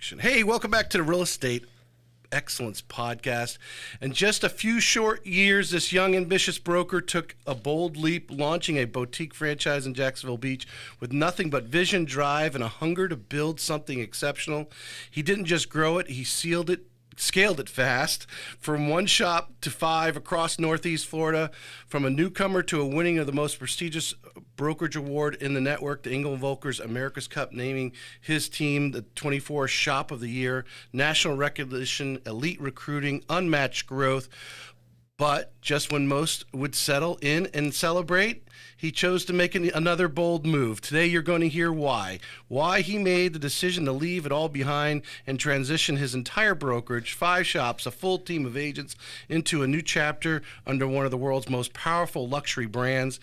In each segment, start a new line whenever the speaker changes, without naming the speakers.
action. Hey, welcome back to the Real Estate Excellence Podcast. In just a few short years, this young, ambitious broker took a bold leap, launching a boutique franchise in Jacksonville Beach with nothing but vision, drive, and a hunger to build something exceptional. He didn't just grow it, he scaled it fast, from one shop to 5 across Northeast Florida, from a newcomer to a winning of the most prestigious brokerage award in the network, the Engel Völkers America's Cup, naming his team the 24 Shop of the Year, national recognition, elite recruiting, unmatched growth. But just when most would settle in and celebrate, he chose to make another bold move. Today you're going to hear why. Why he made the decision to leave it all behind and transition his entire brokerage, 5 shops, a full team of agents, into a new chapter under one of the world's most powerful luxury brands.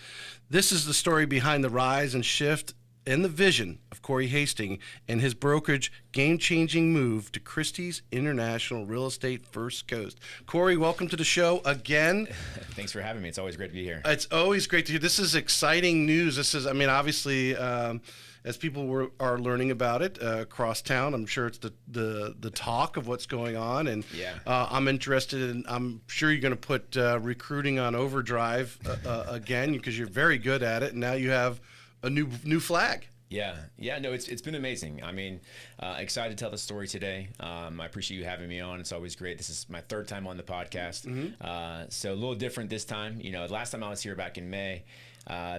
This is the story behind the rise and shift and the vision of Corey Hasting and his brokerage game-changing move to Christie's International Real Estate First Coast. Corey, welcome to the show again.
Thanks for having me. It's always great to be here.
It's always great to hear. This is exciting news. This is, obviously, as people are learning about it across town, I'm sure it's the talk of what's going on. And
yeah.
I'm interested in, I'm sure you're going to put recruiting on overdrive again, because you're very good at it. And now you have a new flag.
Yeah, no, it's been amazing. Excited to tell the story today. I appreciate you having me on. It's always great. This is my 3rd time on the podcast. Mm-hmm. So a little different this time. Last time I was here back in May,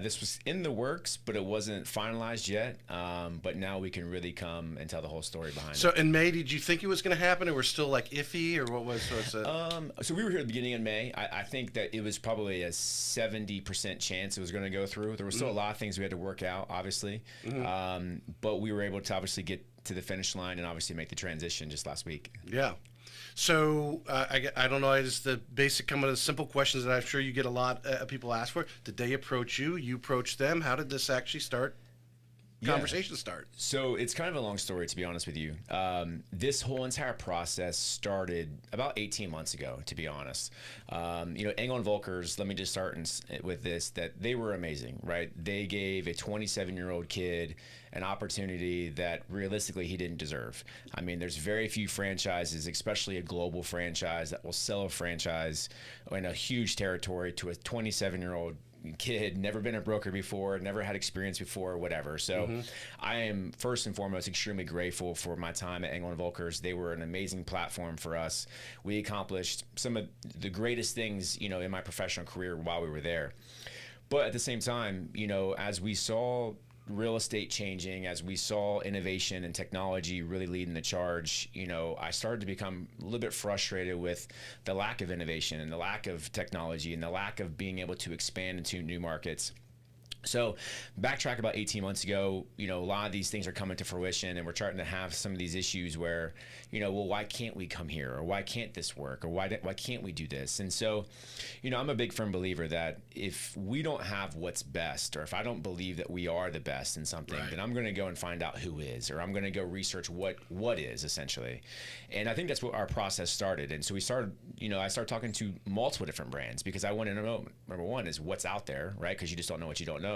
this was in the works, but it wasn't finalized yet. But now we can really come and tell the whole story behind it.
So in May, did you think it was going to happen, or were still like iffy, or what was it?
So we were here at the beginning of May. I think that it was probably a 70% chance it was going to go through. There were still a lot of things we had to work out, obviously. Mm-hmm. But we were able to obviously get to the finish line and obviously make the transition just last week.
Yeah. So I don't know, just the basic, kind of the simple questions that I'm sure you get a lot of people ask for. Did they approach you? You approached them? How did this actually start? Conversation start? So
it's kind of a long story, to be honest with you. This whole entire process started about 18 months ago, to be honest. Engel Völkers, let me just start with this, that they were amazing, right? They gave a 27-year-old kid an opportunity that realistically he didn't deserve. There's very few franchises, especially a global franchise, that will sell a franchise in a huge territory to a 27-year-old kid, never been a broker before, never had experience before, whatever. So I am first and foremost extremely grateful for my time at Engel Völkers. They were an amazing platform for us. We accomplished some of the greatest things, in my professional career while we were there. But at the same time, as we saw real estate changing, as we saw innovation and technology really leading the charge, I started to become a little bit frustrated with the lack of innovation and the lack of technology and the lack of being able to expand into new markets. So backtrack about 18 months ago, a lot of these things are coming to fruition, and we're starting to have some of these issues where, well, why can't we come here? Or why can't this work? Or why can't we do this? And so, I'm a big firm believer that if we don't have what's best, or if I don't believe that we are the best in something, then I'm going to go and find out who is, or I'm going to go research what is, essentially. And I think that's what our process started. And so we started, I started talking to multiple different brands, because I wanted to know, number one, is what's out there, right? Because you just don't know what you don't know.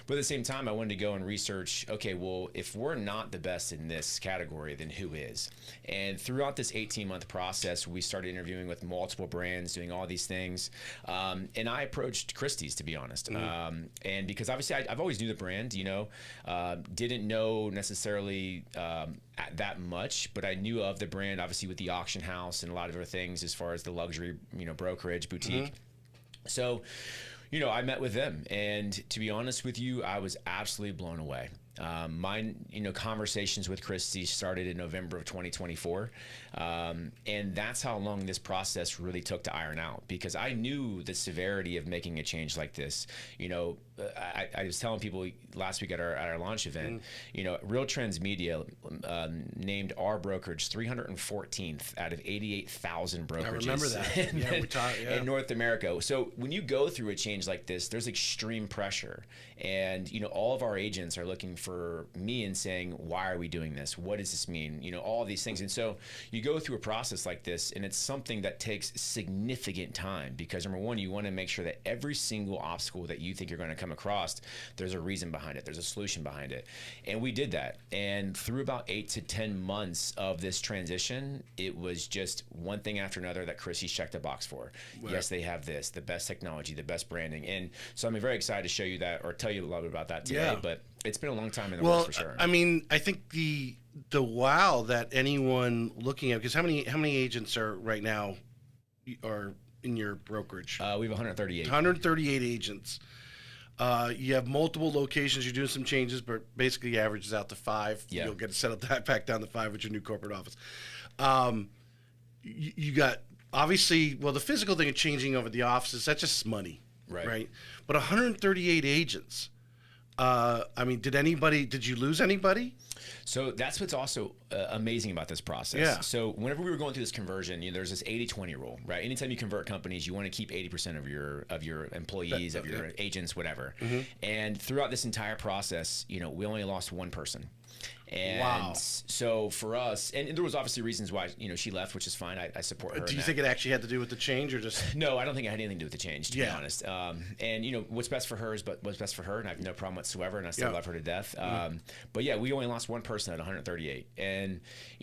But at the same time, I wanted to go and research, okay, well, if we're not the best in this category, then who is? And throughout this 18-month process, we started interviewing with multiple brands, doing all these things. And I approached Christie's, to be honest. And because obviously I've always knew the brand, didn't know necessarily that much, but I knew of the brand, obviously, with the auction house and a lot of other things as far as the luxury, brokerage boutique. So, I met with them, and to be honest with you, I was absolutely blown away. My conversations with Christie started in November of 2024, and that's how long this process really took to iron out, because I knew the severity of making a change like this. I was telling people last week at our launch event, Real Trends Media named our brokerage 314th out of 88,000 brokerages. I
remember that.
In North America. So when you go through a change like this, there's extreme pressure, and all of our agents are looking for me and saying, why are we doing this? What does this mean? All of these things. And so you go through a process like this, and it's something that takes significant time, because number one, you want to make sure that every single obstacle that you think you're going to come come across, there's a reason behind it. There's a solution behind it. And we did that. And through about 8 to 10 months of this transition, it was just one thing after another that Christie checked a box for. Right. Yes, they have this, the best technology, the best branding. And so I'm very excited to show you that or tell you a little bit about that today. But it's been a long time in the works for sure.
I mean, I think the wow that anyone looking at, because how many agents are right now are in your brokerage?
We have 138.
138 agents. You have multiple locations. You're doing some changes, but basically averages out to 5.
Yeah.
You'll get to settle that back down to 5 with your new corporate office. You got, obviously, well, the physical thing of changing over the offices, that's just money. Right? But 138 agents. I mean, did you lose anybody?
So that's what's also amazing about this process.
Yeah.
So whenever we were going through this conversion, there's this 80-20 rule, right? Anytime you convert companies, you want to keep 80% of your employees, of your agents, whatever. Mm-hmm. And throughout this entire process, we only lost one person. And so for us, and there was obviously reasons why, she left, which is fine. I support her.
Do you think it actually had to do with the change or just?
No, I don't think it had anything to do with the change, to be honest. And what's best for her is what's best for her, and I have no problem whatsoever, and I still love her to death. But yeah, we only lost one person at 138. And,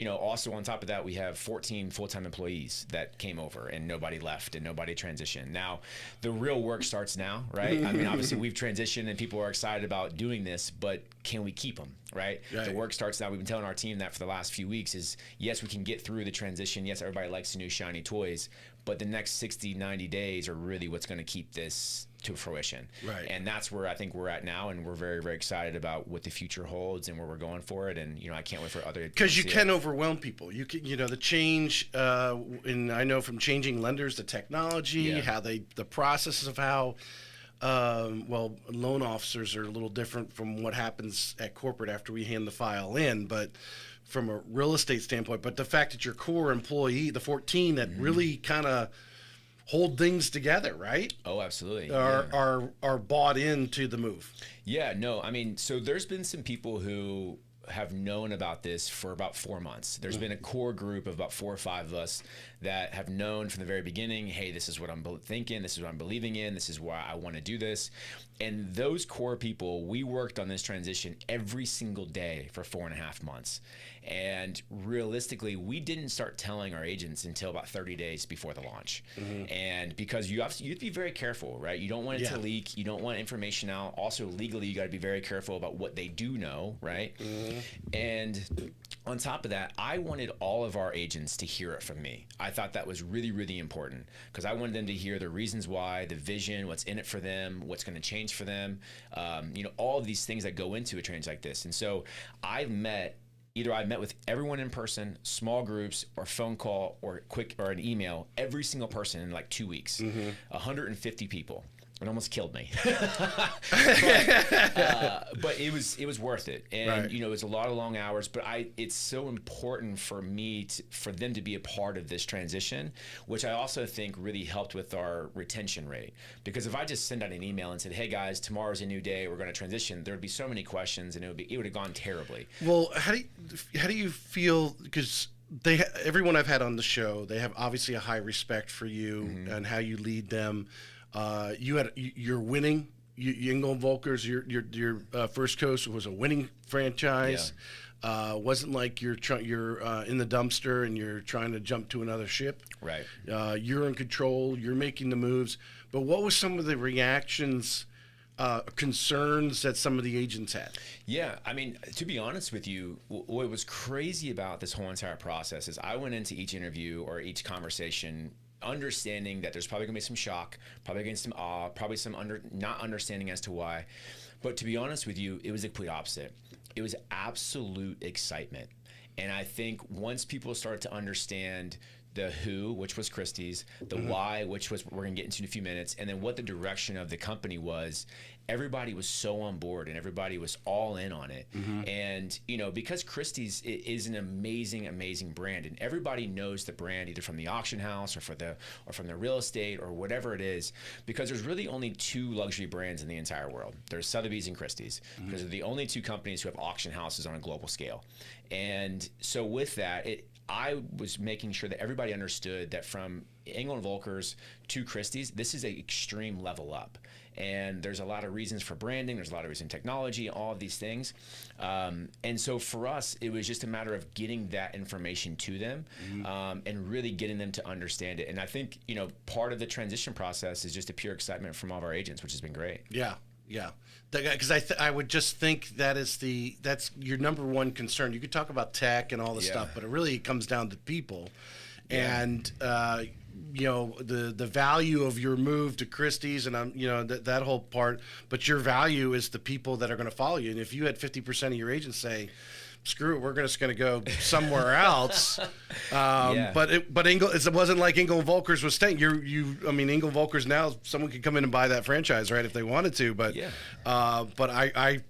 also on top of that, we have 14 full-time employees that came over and nobody left and nobody transitioned. Now, the real work starts now, right? I mean, obviously we've transitioned and people are excited about doing this, but can we keep them, right? The work starts now. We've been telling our team that for the last few weeks is, yes, we can get through the transition. Yes, everybody likes the new shiny toys, but the next 60, 90 days are really what's going to keep this to fruition.
Right.
And that's where I think we're at now, and we're very, very excited about what the future holds and where we're going for it. And, I can't wait for other...
Because you can overwhelm people. You can, the change, and I know from changing lenders, the technology, how the processes of how... loan officers are a little different from what happens at corporate after we hand the file in, but from a real estate standpoint. But the fact that your core employee, the 14 that really kind of hold things together, right?
Oh, absolutely.
Are bought into the move.
Yeah, no, I mean, so there's been some people who have known about this for about 4 months. There's been a core group of about 4 or 5 of us that have known from the very beginning, hey, this is what I'm thinking, this is what I'm believing in, this is why I want to do this. And those core people, we worked on this transition every single day for 4.5 months. And realistically, we didn't start telling our agents until about 30 days before the launch. And because you have to be very careful, right? You don't want it to leak. You don't want information out. Also, legally, you got to be very careful about what they do know, right? And on top of that, I wanted all of our agents to hear it from me. I thought that was really, really important because I wanted them to hear the reasons why, the vision, what's in it for them, what's going to change for them, all of these things that go into a change like this. And so I met with everyone in person, small groups, or phone call, or an email, every single person in like 2 weeks, 150 people. It almost killed me, but it was worth it, and it was a lot of long hours. But it's so important for me for them to be a part of this transition, which I also think really helped with our retention rate. Because if I just send out an email and said, "Hey guys, tomorrow's a new day, we're going to transition," there would be so many questions, and it would have gone terribly.
Well, how do you feel? Because everyone I've had on the show, they have obviously a high respect for you and how you lead them. You're winning. Engel Völkers, your first coach was a winning franchise. Wasn't like you're in the dumpster and you're trying to jump to another ship.
Right.
You're in control. You're making the moves. But what was some of the reactions, concerns that some of the agents had?
Yeah, I mean, to be honest with you, what was crazy about this whole entire process is I went into each interview or each conversation understanding that there's probably gonna be some shock, probably gonna be some awe, probably some not understanding as to why. But to be honest with you, it was the complete opposite. It was absolute excitement. And I think once people started to understand the who, which was Christie's, the why, which was we're gonna get into in a few minutes, and then what the direction of the company was, everybody was so on board and everybody was all in on it. And because Christie's is an amazing brand, and everybody knows the brand either from the auction house or from the real estate or whatever it is, because there's really only 2 luxury brands in the entire world. There's Sotheby's and Christie's, because they're the only 2 companies who have auction houses on a global scale. And so with that, I was making sure that everybody understood that from Engel Völkers to Christie's, this is an extreme level up. and there's a lot of reasons for branding. There's a lot of reasons in technology, all of these things. And so for us, it was just a matter of getting that information to them, and really getting them to understand it. And I think, part of the transition process is just a pure excitement from all of our agents, which has been great.
Yeah. Yeah, because I would just think that's your number one concern. You could talk about tech and all the stuff, but it really comes down to people, and the value of your move to Christie's and that whole part. But your value is the people that are going to follow you. And if you had 50% of your agents say, screw it, we're just going to go somewhere else. But it wasn't like Engel Völkers was saying. Engel Völkers now, someone could come in and buy that franchise, right, if they wanted to. But but I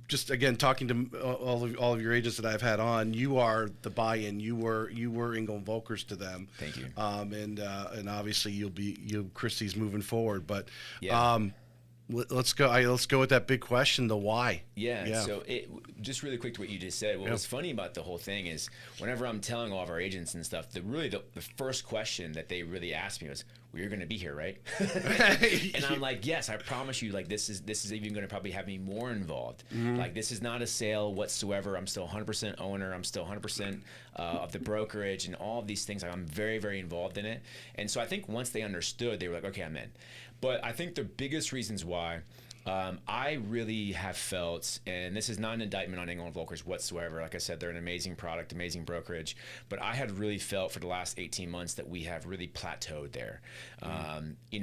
just, again, talking to all of your agents that I've had on, you are the buy-in. You were Engel Völkers to them.
Thank you.
And obviously you'll Christie's moving forward. But let's go with that big question, the why.
So just really quick to what you just said, what was funny about the whole thing is whenever I'm telling all of our agents and stuff, the first question that they really asked me was, well, you're going to be here, right? And I'm like, yes, I promise you, like, this is even going to probably have me more involved. Like, this is not a sale whatsoever. I'm still 100% owner. I'm still 100% of the brokerage and all of these things. Like, I'm very, very involved in it. And so I think once they understood, they were like, okay, I'm in. But I think the biggest reasons why I really have felt, and this is not an indictment on Engel Völkers whatsoever. Like I said, they're an amazing product, amazing brokerage. But I had really felt for the last 18 months that we have really plateaued there.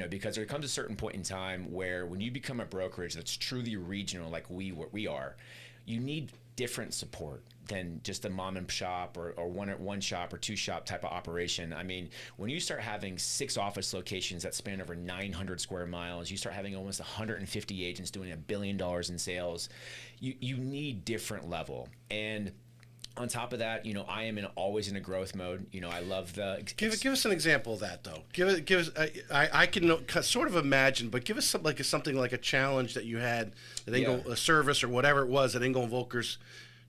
Because there comes a certain point in time where when you become a brokerage that's truly regional, like we are, you need different support than just a mom and shop or one shop or two shop type of operation. I mean, when you start having 6 office locations that span over 900 square miles, you start having almost 150 agents doing $1 billion in sales, you need different level. And on top of that, I am always in a growth mode. I love the...
Give us an example of that, though. Give us. I can sort of imagine, but give us something like a challenge that you had that a service or whatever it was that Engel Völkers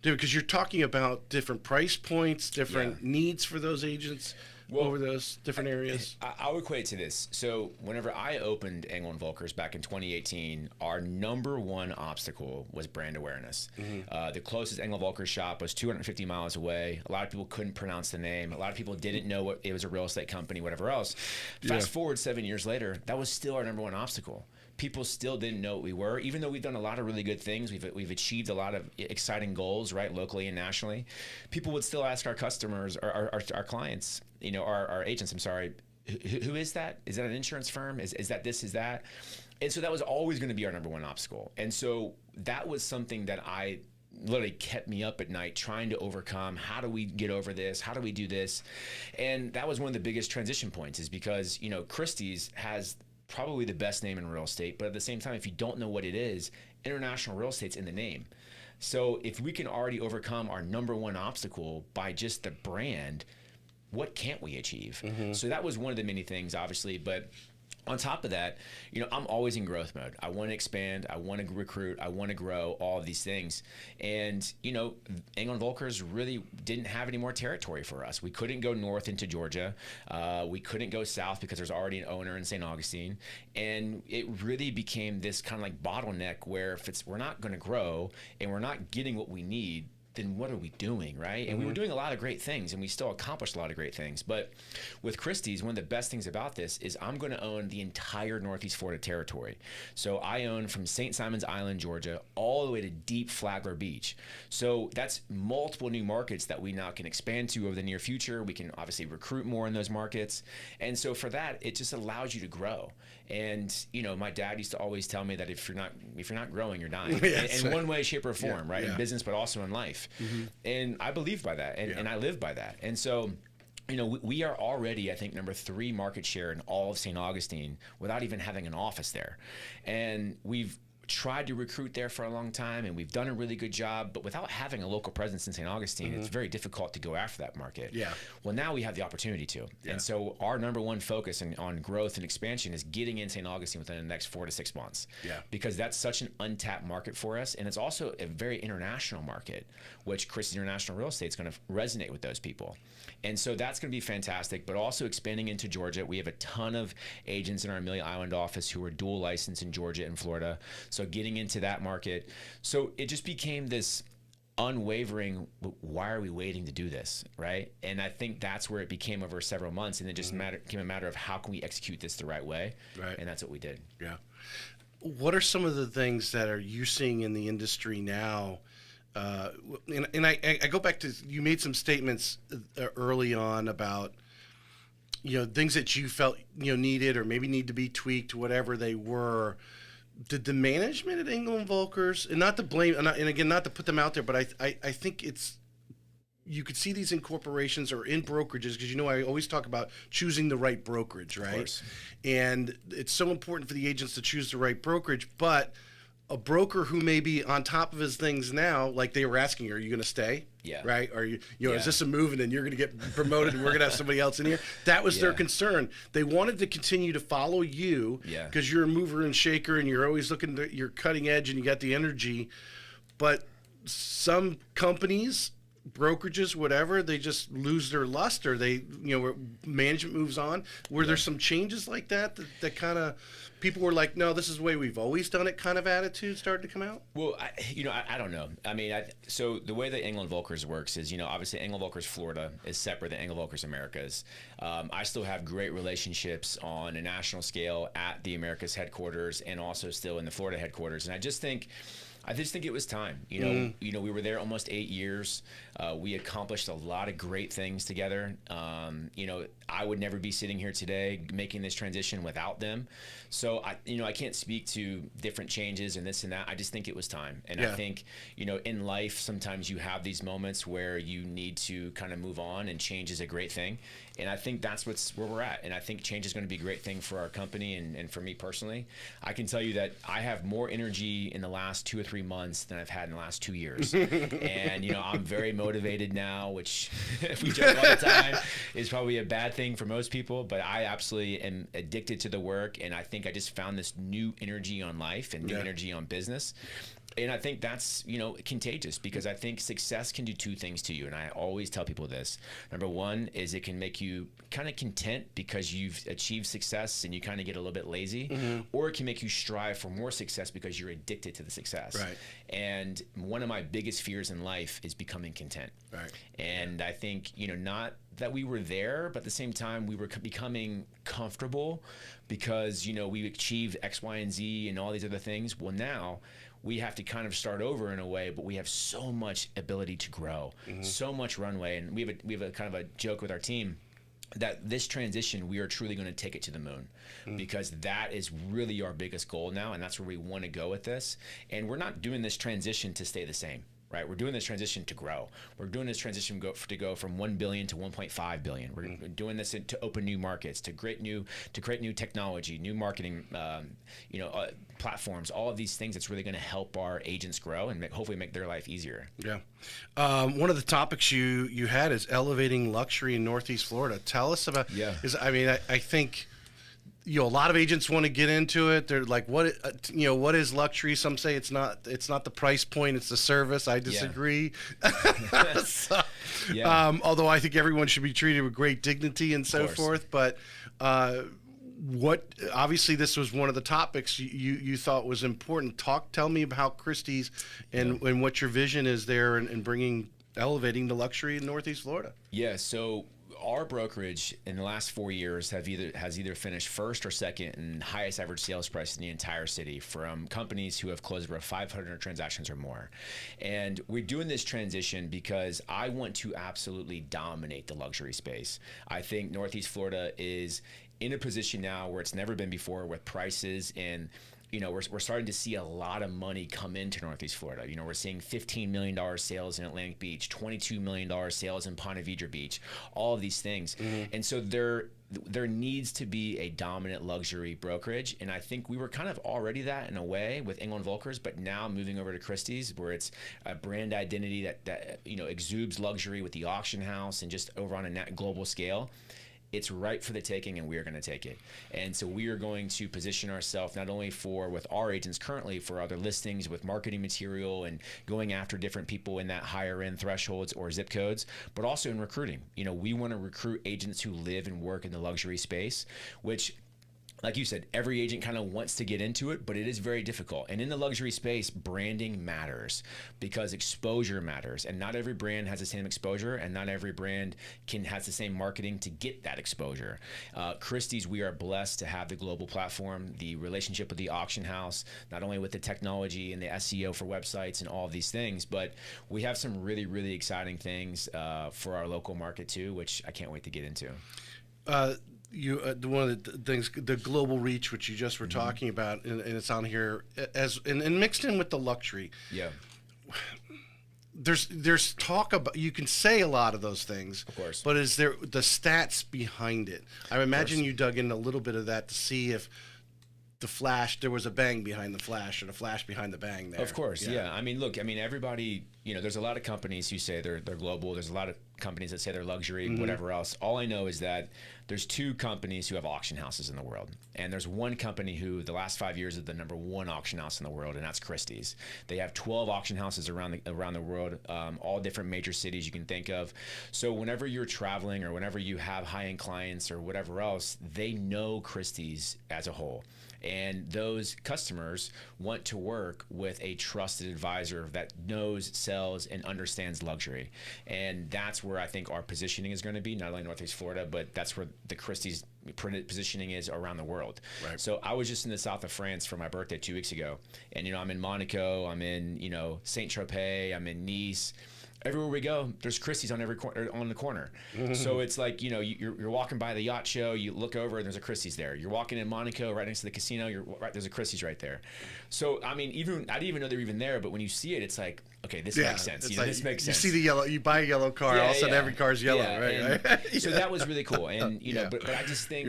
do, because you're talking about different price points, different needs for those agents over those different areas.
I'll equate it to this. So whenever I opened Engel Völkers back in 2018, our number one obstacle was brand awareness. The closest Engel Völkers shop was 250 miles away. A lot of people couldn't pronounce the name. A lot of people didn't know what it was, a real estate company, whatever else. Fast forward 7 years later, that was still our number one obstacle. People still didn't know what we were, even though we've done a lot of really good things. We've achieved a lot of exciting goals, right, locally and nationally. People would still ask our customers, our clients, our agents, I'm sorry, who is that? Is that an insurance firm? Is that this? Is that? And so that was always going to be our number one obstacle. And so that was something that I literally kept me up at night trying to overcome. How do we get over this? How do we do this? And that was one of the biggest transition points, is because, Christie's has probably the best name in real estate, but at the same time, if you don't know what it is, international real estate's in the name. So if we can already overcome our number one obstacle by just the brand, what can't we achieve? So that was one of the many things, obviously, but on top of that, I'm always in growth mode. I want to expand. I want to recruit. I want to grow, all of these things. And, Engel Völkers really didn't have any more territory for us. We couldn't go north into Georgia. We couldn't go south because there's already an owner in St. Augustine. And it really became this kind of like bottleneck where if we're not going to grow and we're not getting what we need, then what are we doing, right? And we were doing a lot of great things, and we still accomplished a lot of great things. But with Christie's, one of the best things about this is I'm going to own the entire Northeast Florida territory. So I own from St. Simon's Island, Georgia, all the way to deep Flagler Beach. So that's multiple new markets that we now can expand to over the near future. We can obviously recruit more in those markets. And so for that, it just allows you to grow. And, my dad used to always tell me that if you're not growing, you're dying. In one way, shape, or form, right? In business, but also in life. And I believe by that, and I live by that. And so, we are already, I think, number 3 market share in all of St. Augustine without even having an office there. And we've tried to recruit there for a long time, and we've done a really good job, but without having a local presence in St. Augustine, it's very difficult to go after that market.
Yeah.
Well, now we have the opportunity to.
Yeah.
And so our number one focus on growth and expansion is getting in St. Augustine within the next 4 to 6 months.
Yeah.
Because that's such an untapped market for us, and it's also a very international market, which Christie International Real Estate is going to resonate with those people. And so that's going to be fantastic, but also expanding into Georgia. We have a ton of agents in our Amelia Island office who are dual licensed in Georgia and Florida. So getting into that market. So it just became this unwavering, why are we waiting to do this, right? And I think that's where it became over several months, and it just became a matter of how can we execute this the right way,
right?
And that's what we did.
Yeah. What are some of the things that are you seeing in the industry now? And I go back to, you made some statements early on about, things that you felt, needed or maybe need to be tweaked, whatever they were. Did the management at Engel Völkers, and not to blame, and again, not to put them out there, but I think it's, you could see these in corporations or in brokerages, because I always talk about choosing the right brokerage, right? Of course. And it's so important for the agents to choose the right brokerage, but a broker who may be on top of his things now, like they were asking, are you going to stay?
Yeah.
Right? Are you, is this a move and then you're going to get promoted and we're going to have somebody else in here? That was their concern. They wanted to continue to follow you because you're a mover and shaker and you're always looking to, you're cutting edge and you got the energy. But some companies, brokerages, whatever, they just lose their luster. They, management moves on. Were there some changes like that kind of people were like, no, this is the way we've always done it kind of attitude started to come out?
Well, I don't know. I mean, so the way that Engel Völkers works is, obviously Engel Völkers Florida is separate than Engel Völkers Americas. I still have great relationships on a national scale at the Americas headquarters and also still in the Florida headquarters. And I just think it was time. We were there almost 8 years. We accomplished a lot of great things together. I would never be sitting here today making this transition without them. So I can't speak to different changes and this and that. I just think it was time. And I think, in life, sometimes you have these moments where you need to kind of move on, and change is a great thing. And I think that's where we're at. And I think change is going to be a great thing for our company and for me personally. I can tell you that I have more energy in the last 2 or 3 months than I've had in the last 2 years. And, I'm very motivated now, which we joke all the time is probably a bad thing for most people. But I absolutely am addicted to the work. And I think I just found this new energy on life and new energy on business. And I think that's, contagious, because I think success can do 2 things to you. And I always tell people this. Number one is it can make you kind of content because you've achieved success and you kind of get a little bit lazy, or it can make you strive for more success because you're addicted to the success.
Right.
And one of my biggest fears in life is becoming content.
Right.
And I think, not that we were there, but at the same time we were becoming comfortable because, we achieved X, Y, and Z and all these other things. Well, now we have to kind of start over in a way, but we have so much ability to grow, so much runway. And we have a kind of a joke with our team that this transition, we are truly going to take it to the moon, because that is really our biggest goal now. And that's where we want to go with this. And we're not doing this transition to stay the same. Right, we're doing this transition to grow. We're doing this transition to go from 1 billion to 1.5 billion. We're doing this to open new markets, to create new technology, new marketing, platforms. All of these things that's really going to help our agents grow and hopefully make their life easier.
Yeah. One of the topics you had is elevating luxury in Northeast Florida. Tell us about. Yeah. I think. A lot of agents want to get into it. They're like, what is luxury? Some say it's not the price point, it's the service. I disagree. So, although I think everyone should be treated with great dignity and so forth. But obviously this was one of the topics you thought was important. Tell me about how Christie's and what your vision is there and elevating the luxury in Northeast Florida.
Yeah, so our brokerage in the last 4 years has either finished first or second in highest average sales price in the entire city from companies who have closed over 500 transactions or more. And we're doing this transition because I want to absolutely dominate the luxury space. I think Northeast Florida is in a position now where it's never been before with prices and we're starting to see a lot of money come into Northeast Florida. We're seeing $15 million sales in Atlantic Beach, $22 million sales in Ponte Vedra Beach, all of these things. And so there needs to be a dominant luxury brokerage, and I think we were kind of already that in a way with Engel Völkers, but now moving over to Christie's, where it's a brand identity that exudes luxury with the auction house and just over on a global scale. It's ripe for the taking, and we are going to take it. And so we are going to position ourselves not only with our agents currently for other listings with marketing material and going after different people in that higher end thresholds or zip codes, but also in recruiting. We want to recruit agents who live and work in the luxury space, which, like you said, every agent kind of wants to get into it, but it is very difficult. And in the luxury space, branding matters because exposure matters. And not every brand has the same exposure, and not every brand has the same marketing to get that exposure. Christie's, we are blessed to have the global platform, the relationship with the auction house, not only with the technology and the SEO for websites and all of these things, but we have some really, really exciting things for our local market too, which I can't wait to get into.
One of the things, the global reach, which you just were talking about, and it's on here and mixed in with the luxury.
Yeah.
There's talk about, you can say a lot of those things,
of course,
but is there the stats behind it? I imagine you dug in a little bit of that to see if the flash, there was a bang behind the flash or the flash behind the bang there.
Of course, yeah. I mean, look, everybody, there's a lot of companies who say they're global. There's a lot of companies that say they're luxury, whatever else. All I know is that there's 2 companies who have auction houses in the world. And there's one company who the last 5 years is the #1 auction house in the world, and that's Christie's. They have 12 auction houses around the world, all different major cities you can think of. So whenever you're traveling or whenever you have high-end clients or whatever else, they know Christie's as a whole. And those customers want to work with a trusted advisor that knows, sells, and understands luxury. And that's where I think our positioning is going to be, not only Northeast Florida, but that's where the Christie's positioning is around the world. Right. So I was just in the south of France for my birthday 2 weeks ago. And, I'm in Monaco, I'm in, Saint-Tropez, I'm in Nice. Everywhere we go, there's Christie's on every corner, on the corner. So it's like, you're walking by the yacht show, you look over and there's a Christie's there. You're walking in Monaco, right next to the casino, there's a Christie's right there. So I mean, I didn't even know they're even there, but when you see it, it's like, okay, this makes sense. This makes sense.
You see the yellow, you buy a yellow car, all of a sudden every car's yellow, right?
So that was really cool. And but I just think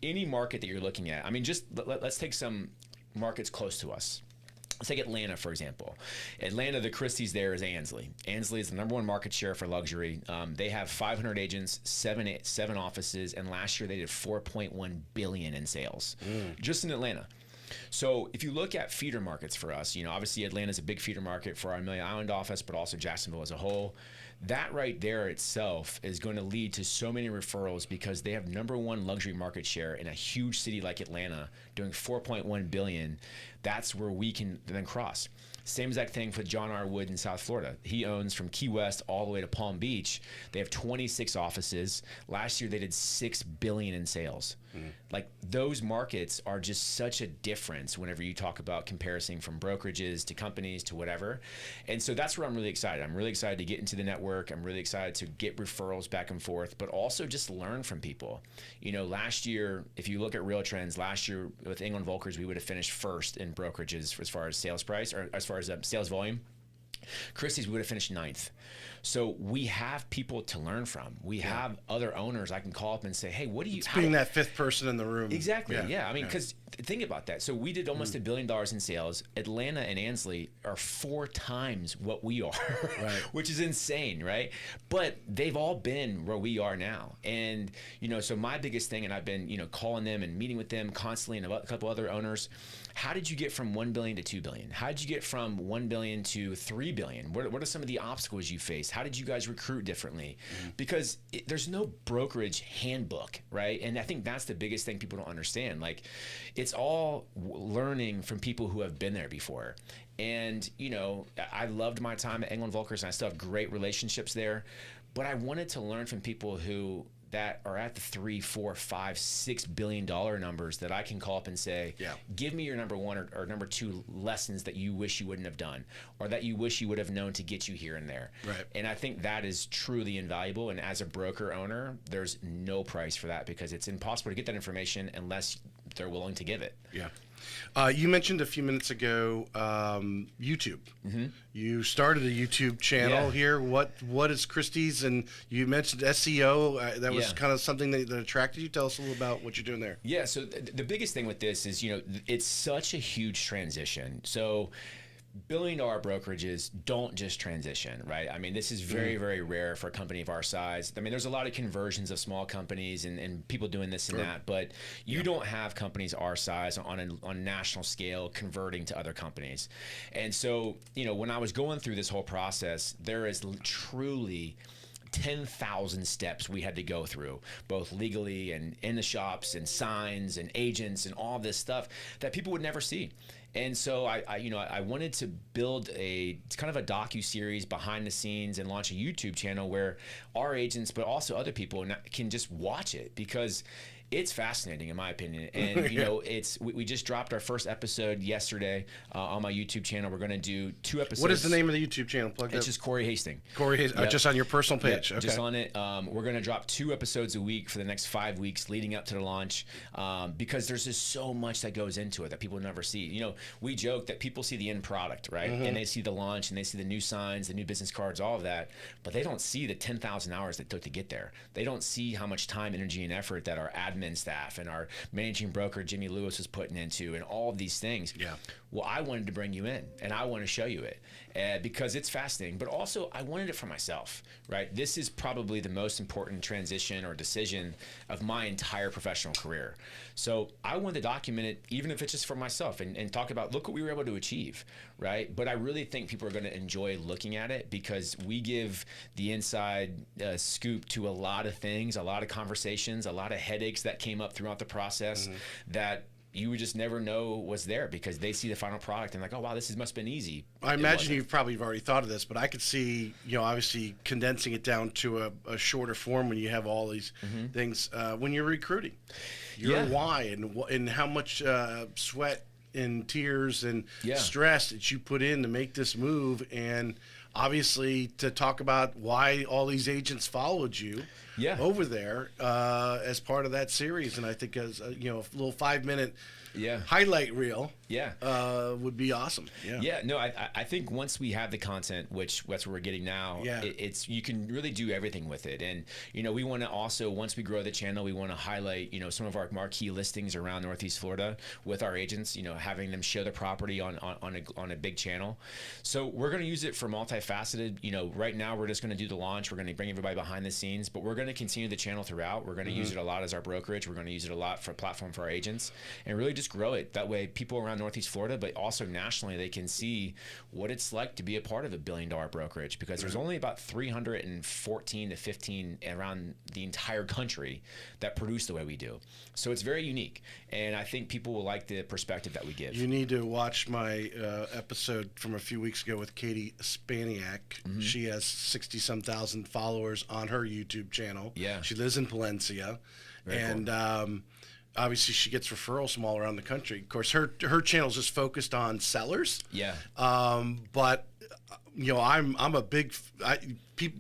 any market that you're looking at, I mean, just let's take some markets close to us. Let's take Atlanta, for example. Atlanta, the Christie's there is Ansley. Ansley is the #1 market share for luxury. They have 500 agents, seven offices, and last year they did $4.1 billion in sales, just in Atlanta. So if you look at feeder markets for us, obviously Atlanta's a big feeder market for our Amelia Island office, but also Jacksonville as a whole. That right there itself is going to lead to so many referrals because they have #1 luxury market share in a huge city like Atlanta doing $4.1 billion. That's where we can then cross. Same exact thing for John R. Wood in South Florida. He owns from Key West all the way to Palm Beach. They have 26 offices. Last year they did $6 billion in sales. Like, those markets are just such a difference whenever you talk about comparison from brokerages to companies to whatever. And so that's where I'm really excited. I'm really excited to get into the network. I'm really excited to get referrals back and forth, but also just learn from people. Last year, if you look at real trends, last year with Engel Völkers, we would have finished first in brokerages as far as sales price or as far as sales volume. Christie's, we would have finished 9th. So we have people to learn from. We have other owners I can call up and say, hey, what do you...
Being that 5th person in the room.
Exactly, yeah. I mean, because think about that. So we did almost $1 billion in sales. Atlanta and Ansley are 4 times what we are, which is insane, right? But they've all been where we are now. And, so my biggest thing, and I've been, calling them and meeting with them constantly and a couple other owners, how did you get from $1 billion to $2 billion? How did you get from $1 billion to $3 billion? What are some of the obstacles you faced? How did you guys recruit differently? Because there's no brokerage handbook, right? And I think that's the biggest thing people don't understand. Like, it's all learning from people who have been there before. And, I loved my time at Engel Völkers, and I still have great relationships there. But I wanted to learn from people who that are at the $3, $4, $5, $6 billion numbers that I can call up and say, give me your #1 or #2 lessons that you wish you wouldn't have done, or that you wish you would have known to get you here and there. Right. And I think that is truly invaluable. And as a broker owner, there's no price for that, because it's impossible to get that information unless they're willing to give it.
Yeah. You mentioned a few minutes ago YouTube. You started a YouTube channel here. What is Christie's? And you mentioned SEO. That was kind of something that attracted you. Tell us a little about what you're doing there.
Yeah. So the biggest thing with this is, it's such a huge transition. So billion-dollar brokerages don't just transition, right? I mean, this is very, very rare for a company of our size. I mean, there's a lot of conversions of small companies and people doing this and that, but you don't have companies our size on a national scale converting to other companies. And so, when I was going through this whole process, there is truly 10,000 steps we had to go through, both legally and in the shops and signs and agents and all this stuff that people would never see. And so I wanted to build it's kind of a docu-series behind the scenes and launch a YouTube channel where our agents, but also other people can just watch it, because it's fascinating in my opinion. And we just dropped our first episode yesterday on my YouTube channel. We're going to do 2 episodes.
What is the name of the YouTube channel?
It's just Corey Hasting.
Corey Hasting. Just on your personal page.
Yep, just on it. We're going to drop 2 episodes a week for the next 5 weeks leading up to the launch, because there's just so much that goes into it that people never see. We joke that people see the end product, right? And they see the launch and they see the new signs, the new business cards, all of that, but they don't see the 10,000 hours that it took to get there. They don't see how much time, energy, and effort that our admin staff and our managing broker Jimmy Lewis was putting into, and all of these things. Yeah. Well, I wanted to bring you in and I want to show you it because it's fascinating, but also I wanted it for myself, right? This is probably the most important transition or decision of my entire professional career. So I wanted to document it, even if it's just for myself, and talk about, look what we were able to achieve, right? But I really think people are going to enjoy looking at it, because we give the inside scoop to a lot of things, a lot of conversations, a lot of headaches that came up throughout the process that you would just never know was there, because they see the final product and like, oh wow, this must have been easy.
I imagine you've probably already thought of this, but I could see, obviously condensing it down to a shorter form when you have all these things when you're recruiting. Your why and how much sweat and tears and stress that you put in to make this move, and obviously to talk about why all these agents followed you over there as part of that series. And I think as a little 5-minute highlight reel would be awesome.
No, I think once we have the content, which that's what we're getting now, it's you can really do everything with it. And we want to also, once we grow the channel, we want to highlight some of our marquee listings around Northeast Florida with our agents, having them show the property on a big channel. So we're going to use it for multifaceted. Right now we're just going to do the launch. We're going to bring everybody behind the scenes, but we're going to continue the channel throughout. We're going to use it a lot as our brokerage. We're going to use it a lot for a platform for our agents, and really just grow it. That way people around Northeast Florida, but also nationally, they can see what it's like to be a part of a billion-dollar brokerage, because there's only about 314 to 15 around the entire country that produce the way we do. So it's very unique, and I think people will like the perspective that we give.
You need to watch my episode from a few weeks ago with Katie Spaniak. She has 60-some thousand followers on her YouTube channel. She lives in Palencia. Very cool. Obviously she gets referrals from all around the country. Of course, her channel's just focused on sellers. But I'm a big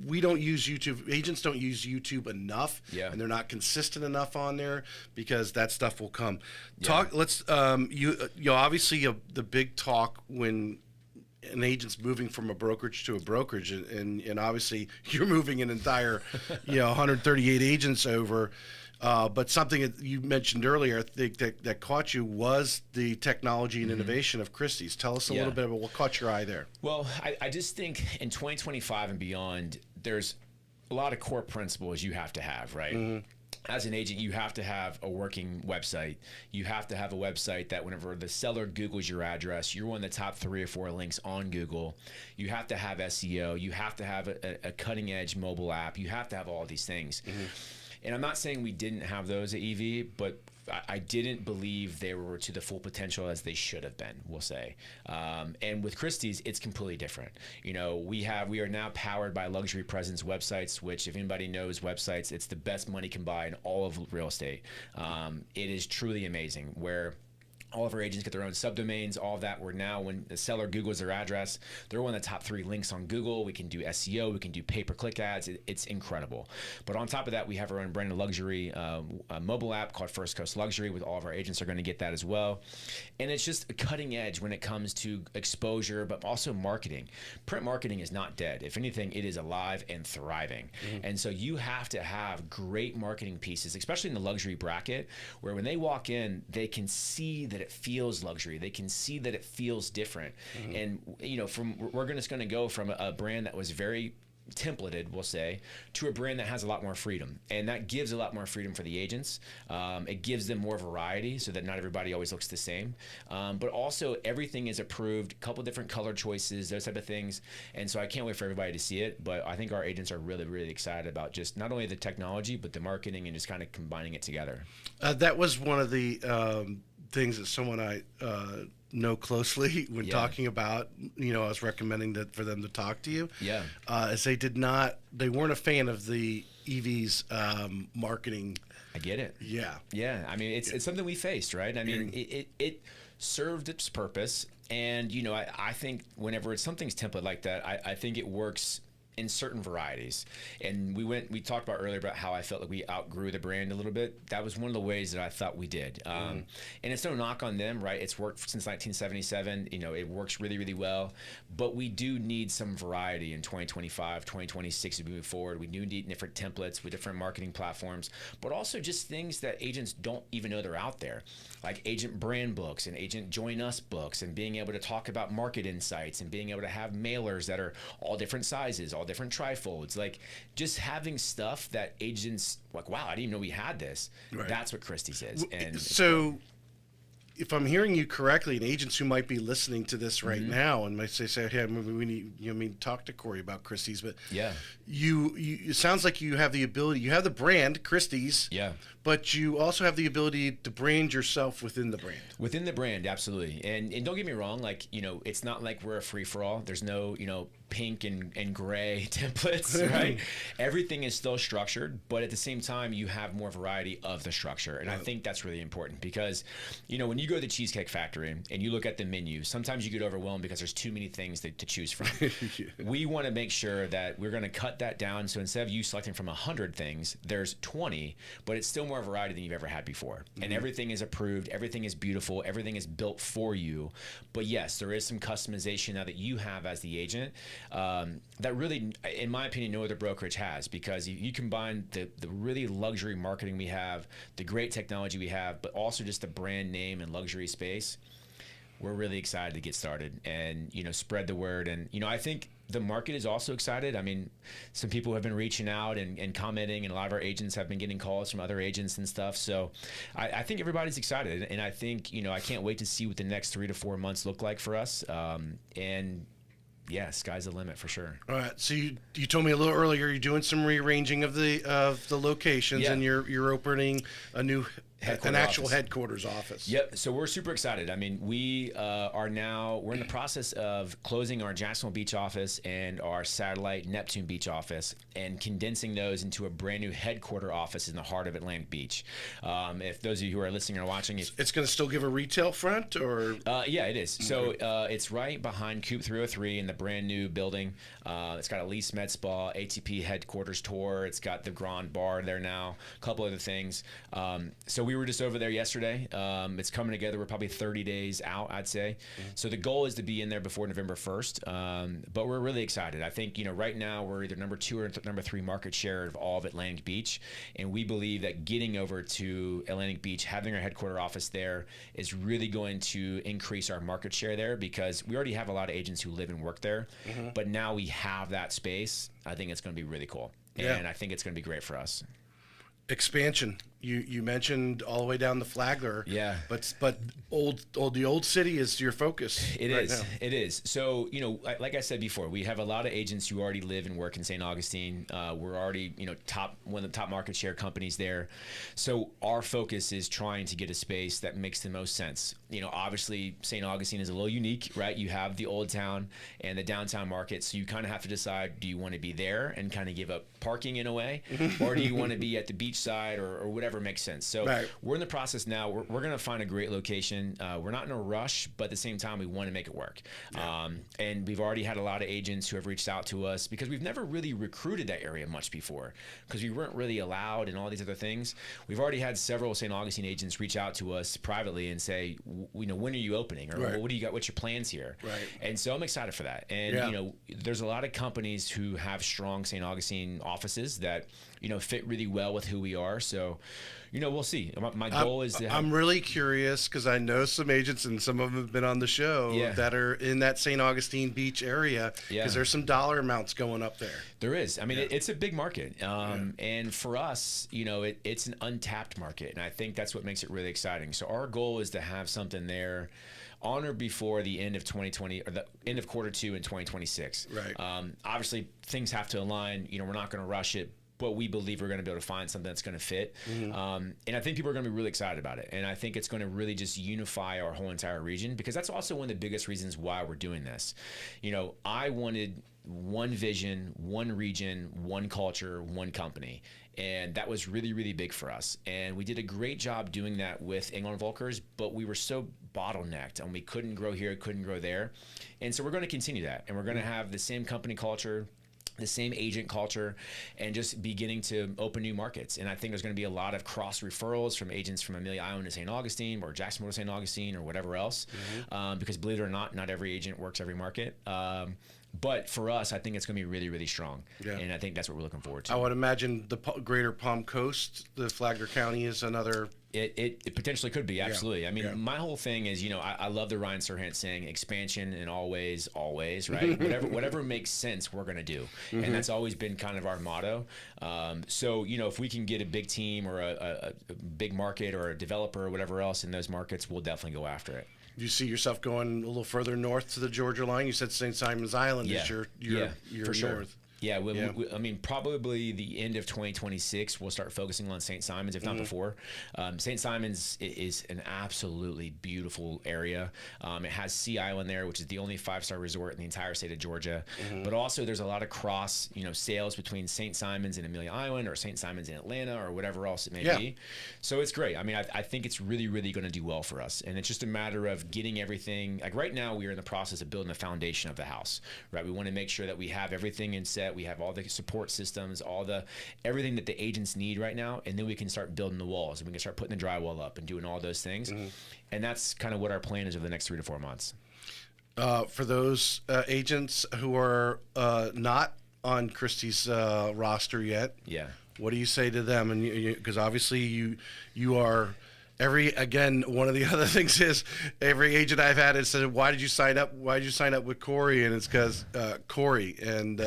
we don't use YouTube. Agents don't use YouTube enough, and they're not consistent enough on there, because that stuff will come. Let's obviously the big talk when an agent's moving from a brokerage to a brokerage, and obviously you're moving an entire 138 agents over. But something that you mentioned earlier, I think that caught you was the technology and innovation of Christie's. Tell us a little bit about what caught your eye there.
Well, I just think in 2025 and beyond, there's a lot of core principles you have to have, right? As an agent, you have to have a working website. You have to have a website that whenever the seller Googles your address, you're one of the top 3 or 4 links on Google. You have to have SEO. You have to have a cutting-edge mobile app. You have to have all these things. And I'm not saying we didn't have those at EV, but I didn't believe they were to the full potential as they should have been, we'll say. And with Christie's, it's completely different. We are now powered by Luxury Presence websites, which if anybody knows websites, it's the best money can buy in all of real estate. It is truly amazing, where All of our agents get their own subdomains, all of that. We're now, when the seller Googles their address, they're one of the top 3 links on Google. We can do SEO, we can do pay-per-click ads. It's incredible. But on top of that, we have our own branded luxury mobile app called First Coast Luxury, with all of our agents are going to get that as well. And it's just cutting edge when it comes to exposure, but also marketing. Print marketing is not dead. If anything, it is alive and thriving. And so you have to have great marketing pieces, especially in the luxury bracket, where when they walk in, they can see that it feels luxury. They can see that it feels different. And we're just going to go from a brand that was very templated, we'll say, to a brand that has a lot more freedom, and that gives a lot more freedom for the agents. It gives them more variety, so that not everybody always looks the same, but also everything is approved, a couple different color choices, those type of things. And so I can't wait for everybody to see it, but I think our agents are really, really excited about just not only the technology, but the marketing and just kind of combining it together.
That was one of the things that someone I know closely when talking about, I was recommending that for them to talk to you.
Yeah.
As they weren't a fan of the EV's marketing.
I get it.
Yeah.
Yeah. I mean, it's something we faced, right? I mean, it served its purpose. And, I think whenever something's template like that, I think it works in certain varieties. And we talked about earlier about how I felt like we outgrew the brand a little bit. That was one of the ways that I thought we did. And it's no knock on them, right? It's worked since 1977. It works really, really well. But we do need some variety in 2025, 2026 as we move forward. We do need different templates with different marketing platforms, but also just things that agents don't even know they're out there, like agent brand books and agent join us books, and being able to talk about market insights, and being able to have mailers that are all different sizes, all different trifolds, like just having stuff that agents like, wow, I didn't even know we had this. Right. That's what Christie's is. And so
if I'm hearing you correctly, and agents who might be listening to this right now and might say, hey, we need, talk to Corey about Christie's, but
yeah,
it sounds like you have the ability, you have the brand Christie's,
yeah,
but you also have the ability to brand yourself within the brand.
Within the brand, absolutely. And don't get me wrong, like, it's not like we're a free-for-all. There's no, pink and gray templates, right? Everything is still structured, but at the same time, you have more variety of the structure. And I think that's really important because, when you go to the Cheesecake Factory and you look at the menu, sometimes you get overwhelmed because there's too many things to choose from. Yeah. We want to make sure that we're going to cut that down. So instead of you selecting from 100 things, there's 20, but it's still more variety than you've ever had before. And everything is approved, everything is beautiful, everything is built for you. But yes, there is some customization now that you have as the agent. That really, in my opinion, no other brokerage has, because you combine the really luxury marketing we have, the great technology we have, but also just the brand name and luxury space. We're really excited to get started and, spread the word. And, I think the market is also excited. I mean, some people have been reaching out and commenting, and a lot of our agents have been getting calls from other agents and stuff. So I think everybody's excited. And I think, I can't wait to see what the next 3 to 4 months look like for us. And yeah, sky's the limit for sure.
All right. So you told me a little earlier you're doing some rearranging of the locations, and you're opening an actual headquarters office.
Yep. So we're super excited. I mean, we're in the process of closing our Jacksonville Beach office and our satellite Neptune Beach office and condensing those into a brand new headquarter office in the heart of Atlantic Beach. If those of you who are listening or watching,
it's going to still give a retail front, or?
Yeah, it is. So it's right behind Coop 303 in the brand new building. It's got a Lease Med Spa, ATP headquarters tour. It's got the Grand Bar there now, a couple other things. So we were just over there yesterday. It's coming together. We're probably 30 days out, I'd say. So the goal is to be in there before November 1st. But we're really excited. I think, right now we're either number 2 or number 3 market share of all of Atlantic Beach. And we believe that getting over to Atlantic Beach, having our headquarter office there, is really going to increase our market share there, because we already have a lot of agents who live and work there. But now we have that space. I think it's going to be really cool. And I think it's going to be great for us.
Expansion. You mentioned all the way down the Flagler.
Yeah.
But the old city is your focus.
It is. So, like I said before, we have a lot of agents who already live and work in St. Augustine. We're already, one of the top market share companies there. So our focus is trying to get a space that makes the most sense. Obviously St. Augustine is a little unique, right? You have the old town and the downtown market. So you kind of have to decide, do you want to be there and kind of give up parking in a way? Or do you want to be at the beach side or whatever whatever makes sense. So we're in the process now. We're going to find a great location. We're not in a rush, but at the same time, we want to make it work. And we've already had a lot of agents who have reached out to us because we've never really recruited that area much before because we weren't really allowed and all these other things. We've already had several St. Augustine agents reach out to us privately and say, when are you opening? Or what do you got? What's your plans here? And so I'm excited for that. And, there's a lot of companies who have strong St. Augustine offices that, fit really well with who we are. So, we'll see. My goal is to
I'm really curious because I know some agents and some of them have been on the show that are in that St. Augustine Beach area because there's some dollar amounts going up there.
There is. I mean, it's a big market. And for us, it's an untapped market. And I think that's what makes it really exciting. So our goal is to have something there on or before the end of 2020 or the end of quarter 2 in 2026. Obviously, things have to align. We're not going to rush it, but we believe we're going to be able to find something that's going to fit. And I think people are going to be really excited about it. And I think it's going to really just unify our whole entire region because that's also one of the biggest reasons why we're doing this. I wanted one vision, one region, one culture, one company. And that was really, really big for us. And we did a great job doing that with Engel Völkers, but we were so bottlenecked and we couldn't grow here, couldn't grow there. And so we're going to continue that. And we're going to have the same company culture, the same agent culture, and just beginning to open new markets. And I think there's going to be a lot of cross referrals from agents from Amelia Island to St. Augustine or Jacksonville to St. Augustine or whatever else. Because believe it or not every agent works every market. But for us, I think it's going to be really, really strong. And I think that's what we're looking forward to.
I would imagine the greater Palm Coast, the Flagler County is another...
It potentially could be, absolutely. I mean, my whole thing is, I love the Ryan Serhant saying expansion and always, right? whatever makes sense, we're going to do. And that's always been kind of our motto. So, if we can get a big team or a big market or a developer or whatever else in those markets, we'll definitely go after it.
Do you see yourself going a little further north to the Georgia line? You said St. Simon's Island is your
for sure.
north.
Yeah, I mean, probably the end of 2026, we'll start focusing on St. Simon's, if not before. St. Simon's is an absolutely beautiful area. It has Sea Island there, which is the only 5-star resort in the entire state of Georgia. But also, there's a lot of cross, sales between St. Simon's and Amelia Island, or St. Simon's and Atlanta, or whatever else it may be. So it's great. I mean, I think it's really, really going to do well for us. And it's just a matter of getting everything. Like right now, we are in the process of building the foundation of the house. Right, we want to make sure that we have everything in set. We have all the support systems, everything that the agents need right now, and then we can start building the walls and we can start putting the drywall up and doing all those things. And that's kind of what our plan is over the next 3 to 4 months.
For those agents who are not on Christie's roster yet, what do you say to them? And because obviously you are. One of the other things is every agent I've had has said, why did you sign up with Corey? And it's because Corey. And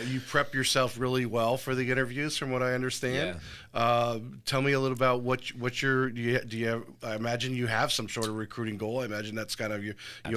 you prep yourself really well for the interviews from what I understand. Tell me a little about what your, do you have, I imagine you have some sort of recruiting goal. I imagine that's kind of your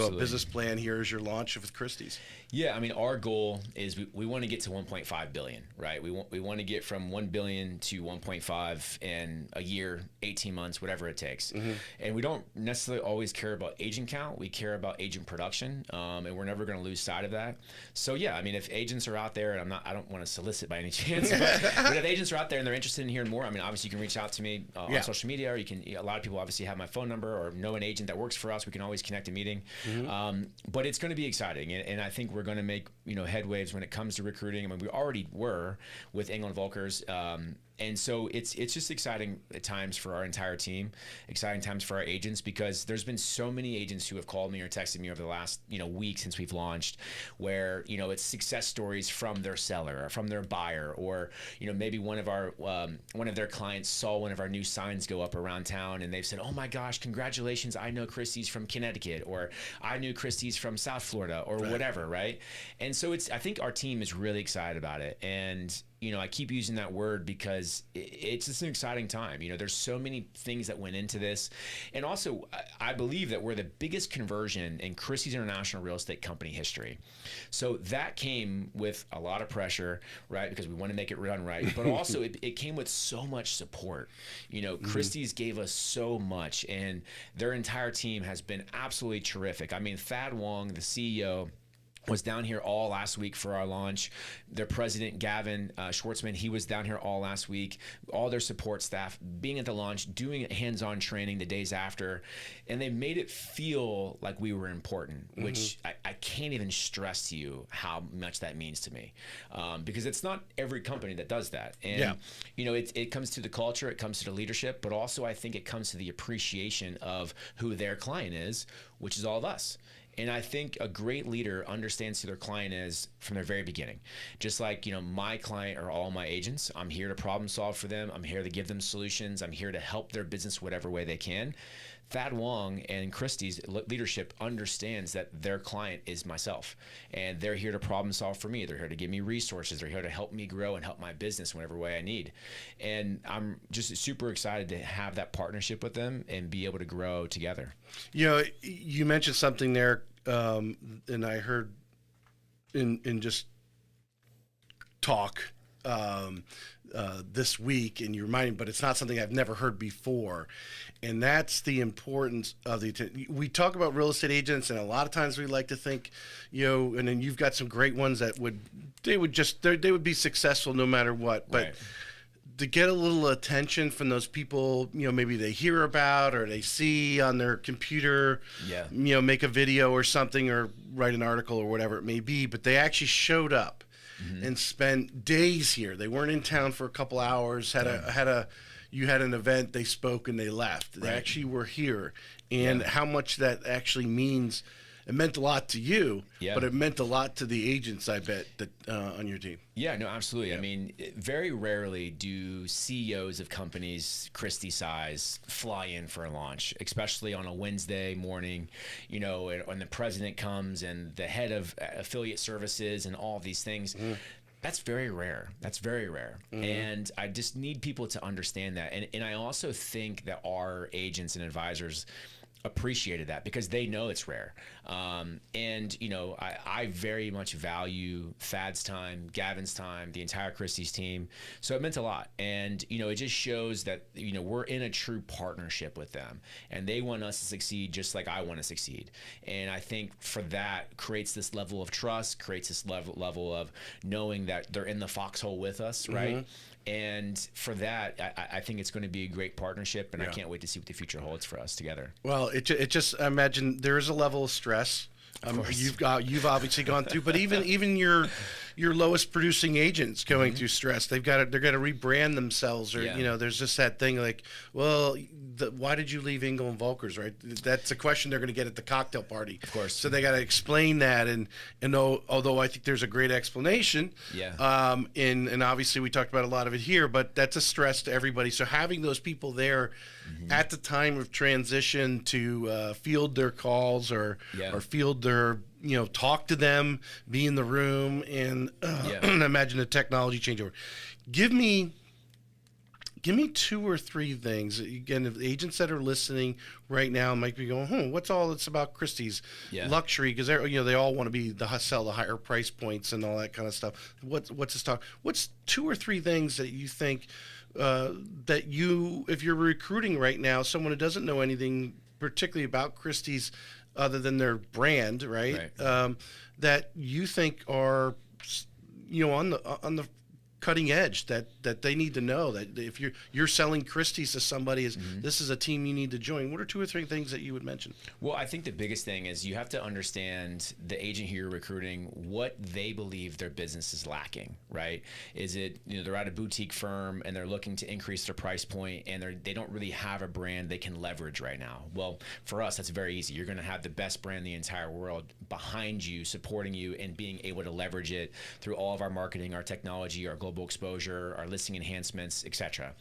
business plan here as your launch with Christie's.
Yeah, I mean, our goal is we want to get to 1.5 billion, right? We want to get from 1 billion to 1.5 in a year, 18 months, whatever it takes. And we don't necessarily always care about agent count. We care about agent production, and we're never going to lose sight of that. So yeah, I mean, if agents are out there, and I don't want to solicit by any chance, but if agents are out there and they're interested in hearing more, I mean, obviously you can reach out to me on social media, or a lot of people obviously have my phone number or know an agent that works for us. We can always connect a meeting. But it's going to be exciting, and I think we're going to make headwaves when it comes to recruiting. I mean, we already were with Engel Völkers, and so it's just exciting times for our entire team, exciting times for our agents, because there's been so many agents who have called me or texted me over the last week since we've launched, where it's success stories from their seller or from their buyer, or maybe one of their clients saw one of our new signs go up around town and they've said, oh my gosh, congratulations, I know Christie's from Connecticut, or I knew Christie's from South Florida, or whatever, right? And so I think our team is really excited about it. And I keep using that word because it's just an exciting time. There's so many things that went into this. And also, I believe that we're the biggest conversion in Christie's International Real Estate Company history. So that came with a lot of pressure, right? Because we want to make it run right. But also, it came with so much support. Christie's gave us so much, and their entire team has been absolutely terrific. I mean, Thad Wong, the CEO, was down here all last week for our launch. Their president, Gavin Schwartzman, he was down here all last week. All their support staff being at the launch, doing hands-on training the days after. And they made it feel like we were important, which I can't even stress to you how much that means to me. Because it's not every company that does that. And, you know, it comes to the culture, it comes to the leadership, but also I think it comes to the appreciation of who their client is, which is all of us. And I think a great leader understands who their client is from their very beginning. Just like, you know, my client are all my agents. I'm here to problem solve for them. I'm here to give them solutions. I'm here to help their business whatever way they can. Thad Wong and Christie's leadership understands that their client is myself, and they're here to problem solve for me. They're here to give me resources. They're here to help me grow and help my business whatever way I need. And I'm just super excited to have that partnership with them and be able to grow together.
You know, you mentioned something there, and I heard in just talk this week, and you reminded me, but it's not something I've never heard before. And that's the importance of we talk about real estate agents, and a lot of times we like to think, you know, and then you've got some great ones that they would be successful no matter what. But
Right.
to get a little attention from those people, you know, maybe they hear about or they see on their computer,
Yeah.
you know, make a video or something or write an article or whatever it may be, but they actually showed up and spent days here. They weren't in town for a couple hours, you had an event, they spoke and they left. They actually were here. And how much that actually means, it meant a lot to you, but it meant a lot to the agents, I bet, that on your team.
Yeah, no, absolutely. I mean, very rarely do CEOs of companies Christie size fly in for a launch, especially on a Wednesday morning, you know, when the president comes and the head of affiliate services and all of these things. That's very rare. That's very rare. And I just need people to understand that. And I also think that our agents and advisors appreciated that because they know it's rare. And, you know, I very much value Thad's time, Gavin's time, the entire Christie's team. So it meant a lot. And, you know, it just shows that, you know, we're in a true partnership with them and they want us to succeed just like I want to succeed. And I think for that creates this level of trust, creates this level of knowing that they're in the foxhole with us, right? And for that, I think it's going to be a great partnership, and I can't wait to see what the future holds for us together.
Well, it just, I imagine there is a level of stress. You've obviously gone through, but even your lowest producing agents going through stress. They're going to rebrand themselves, or you know, there's just that thing like, well, why did you leave Engel Völkers, right? That's a question they're going to get at the cocktail party.
Of course.
So they got to explain that, and although I think there's a great explanation, and obviously we talked about a lot of it here, but that's a stress to everybody. So having those people there at the time of transition to field their calls or field their, you know, talk to them, be in the room, and imagine the technology changeover. Give me 2 or 3 things. Again, if agents that are listening right now might be going, what's all this about Christie's luxury? Because they all want to sell the higher price points and all that kind of stuff. What's this talk? What's 2 or 3 things that you think that if you're recruiting right now, someone who doesn't know anything particularly about Christie's other than their brand, right? That you think are, you know, on the cutting edge that they need to know, that if you're selling Christie's to somebody, this is a team you need to join. What are 2 or 3 things that you would mention?
Well, I think the biggest thing is you have to understand the agent who you're recruiting, what they believe their business is lacking, right? Is it, you know, they're at a boutique firm and they're looking to increase their price point and they don't really have a brand they can leverage right now. Well, for us, that's very easy. You're going to have the best brand in the entire world behind you, supporting you, and being able to leverage it through all of our marketing, our technology, our global exposure, our listing enhancements, etc.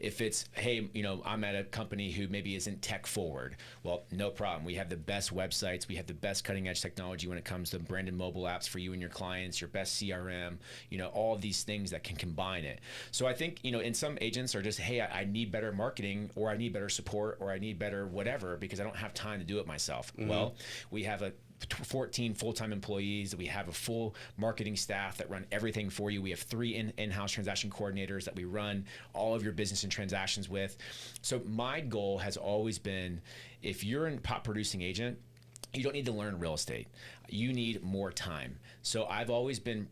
If it's, hey, you know, I'm at a company who maybe isn't tech forward, well, no problem. We have the best websites. We have the best cutting edge technology when it comes to branded mobile apps for you and your clients, your best CRM, you know, all of these things that can combine it. So I think, you know, and some agents are just, hey, I need better marketing, or I need better support, or I need better whatever because I don't have time to do it myself. Well, we have 14 full-time employees. We have a full marketing staff that run everything for you. We have 3 in-house transaction coordinators that we run all of your business and transactions with. So my goal has always been, if you're a top producing agent, you don't need to learn real estate. You need more time. So I've always been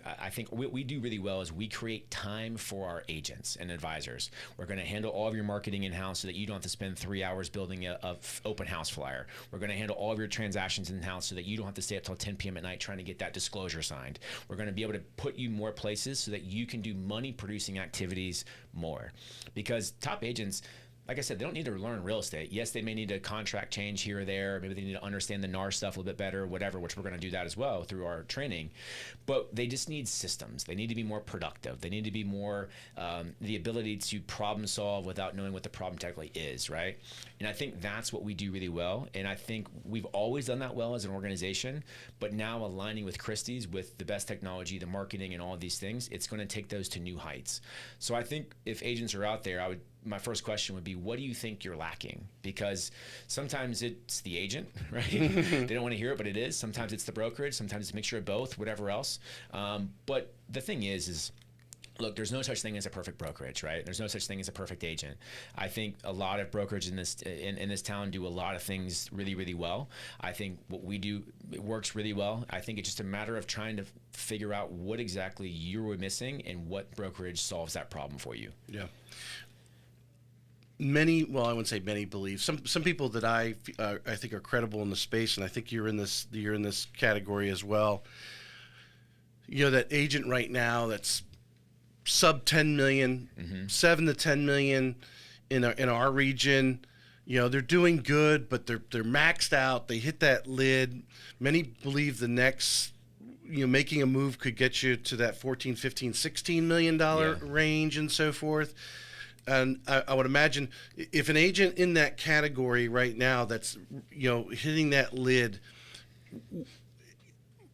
I think what we do really well is we create time for our agents and advisors. We're going to handle all of your marketing in-house so that you don't have to spend 3 hours building a open house flyer. We're going to handle all of your transactions in-house so that you don't have to stay up till 10 p.m. at night trying to get that disclosure signed. We're going to be able to put you more places so that you can do money producing activities more. Because top agents, like I said, they don't need to learn real estate. Yes, they may need a contract change here or there. Maybe they need to understand the NAR stuff a little bit better, whatever, which we're going to do that as well through our training. But they just need systems. They need to be more productive. They need to be more the ability to problem solve without knowing what the problem technically is, right? And I think that's what we do really well. And I think we've always done that well as an organization. But now aligning with Christie's, with the best technology, the marketing, and all of these things, it's going to take those to new heights. So I think if agents are out there, my first question would be, what do you think you're lacking? Because sometimes it's the agent, right? They don't want to hear it, but it is. Sometimes it's the brokerage. Sometimes it's a mixture of both, whatever else. But the thing is look, there's no such thing as a perfect brokerage, right? There's no such thing as a perfect agent. I think a lot of brokerage in this town do a lot of things really, really well. I think what we do, it works really well. I think it's just a matter of trying to figure out what exactly you were missing and what brokerage solves that problem for you.
Yeah. Many, well, I wouldn't say many believe, some people that I think are credible in the space, and I think you're in this category as well. You know, that agent right now that's sub 10 million, 7 to 10 million in our region. You know, they're doing good, but they're maxed out. They hit that lid. Many believe the next, making a move could get you to that 14, 15, $16 million range and so forth. And I would imagine if an agent in that category right now that's, hitting that lid,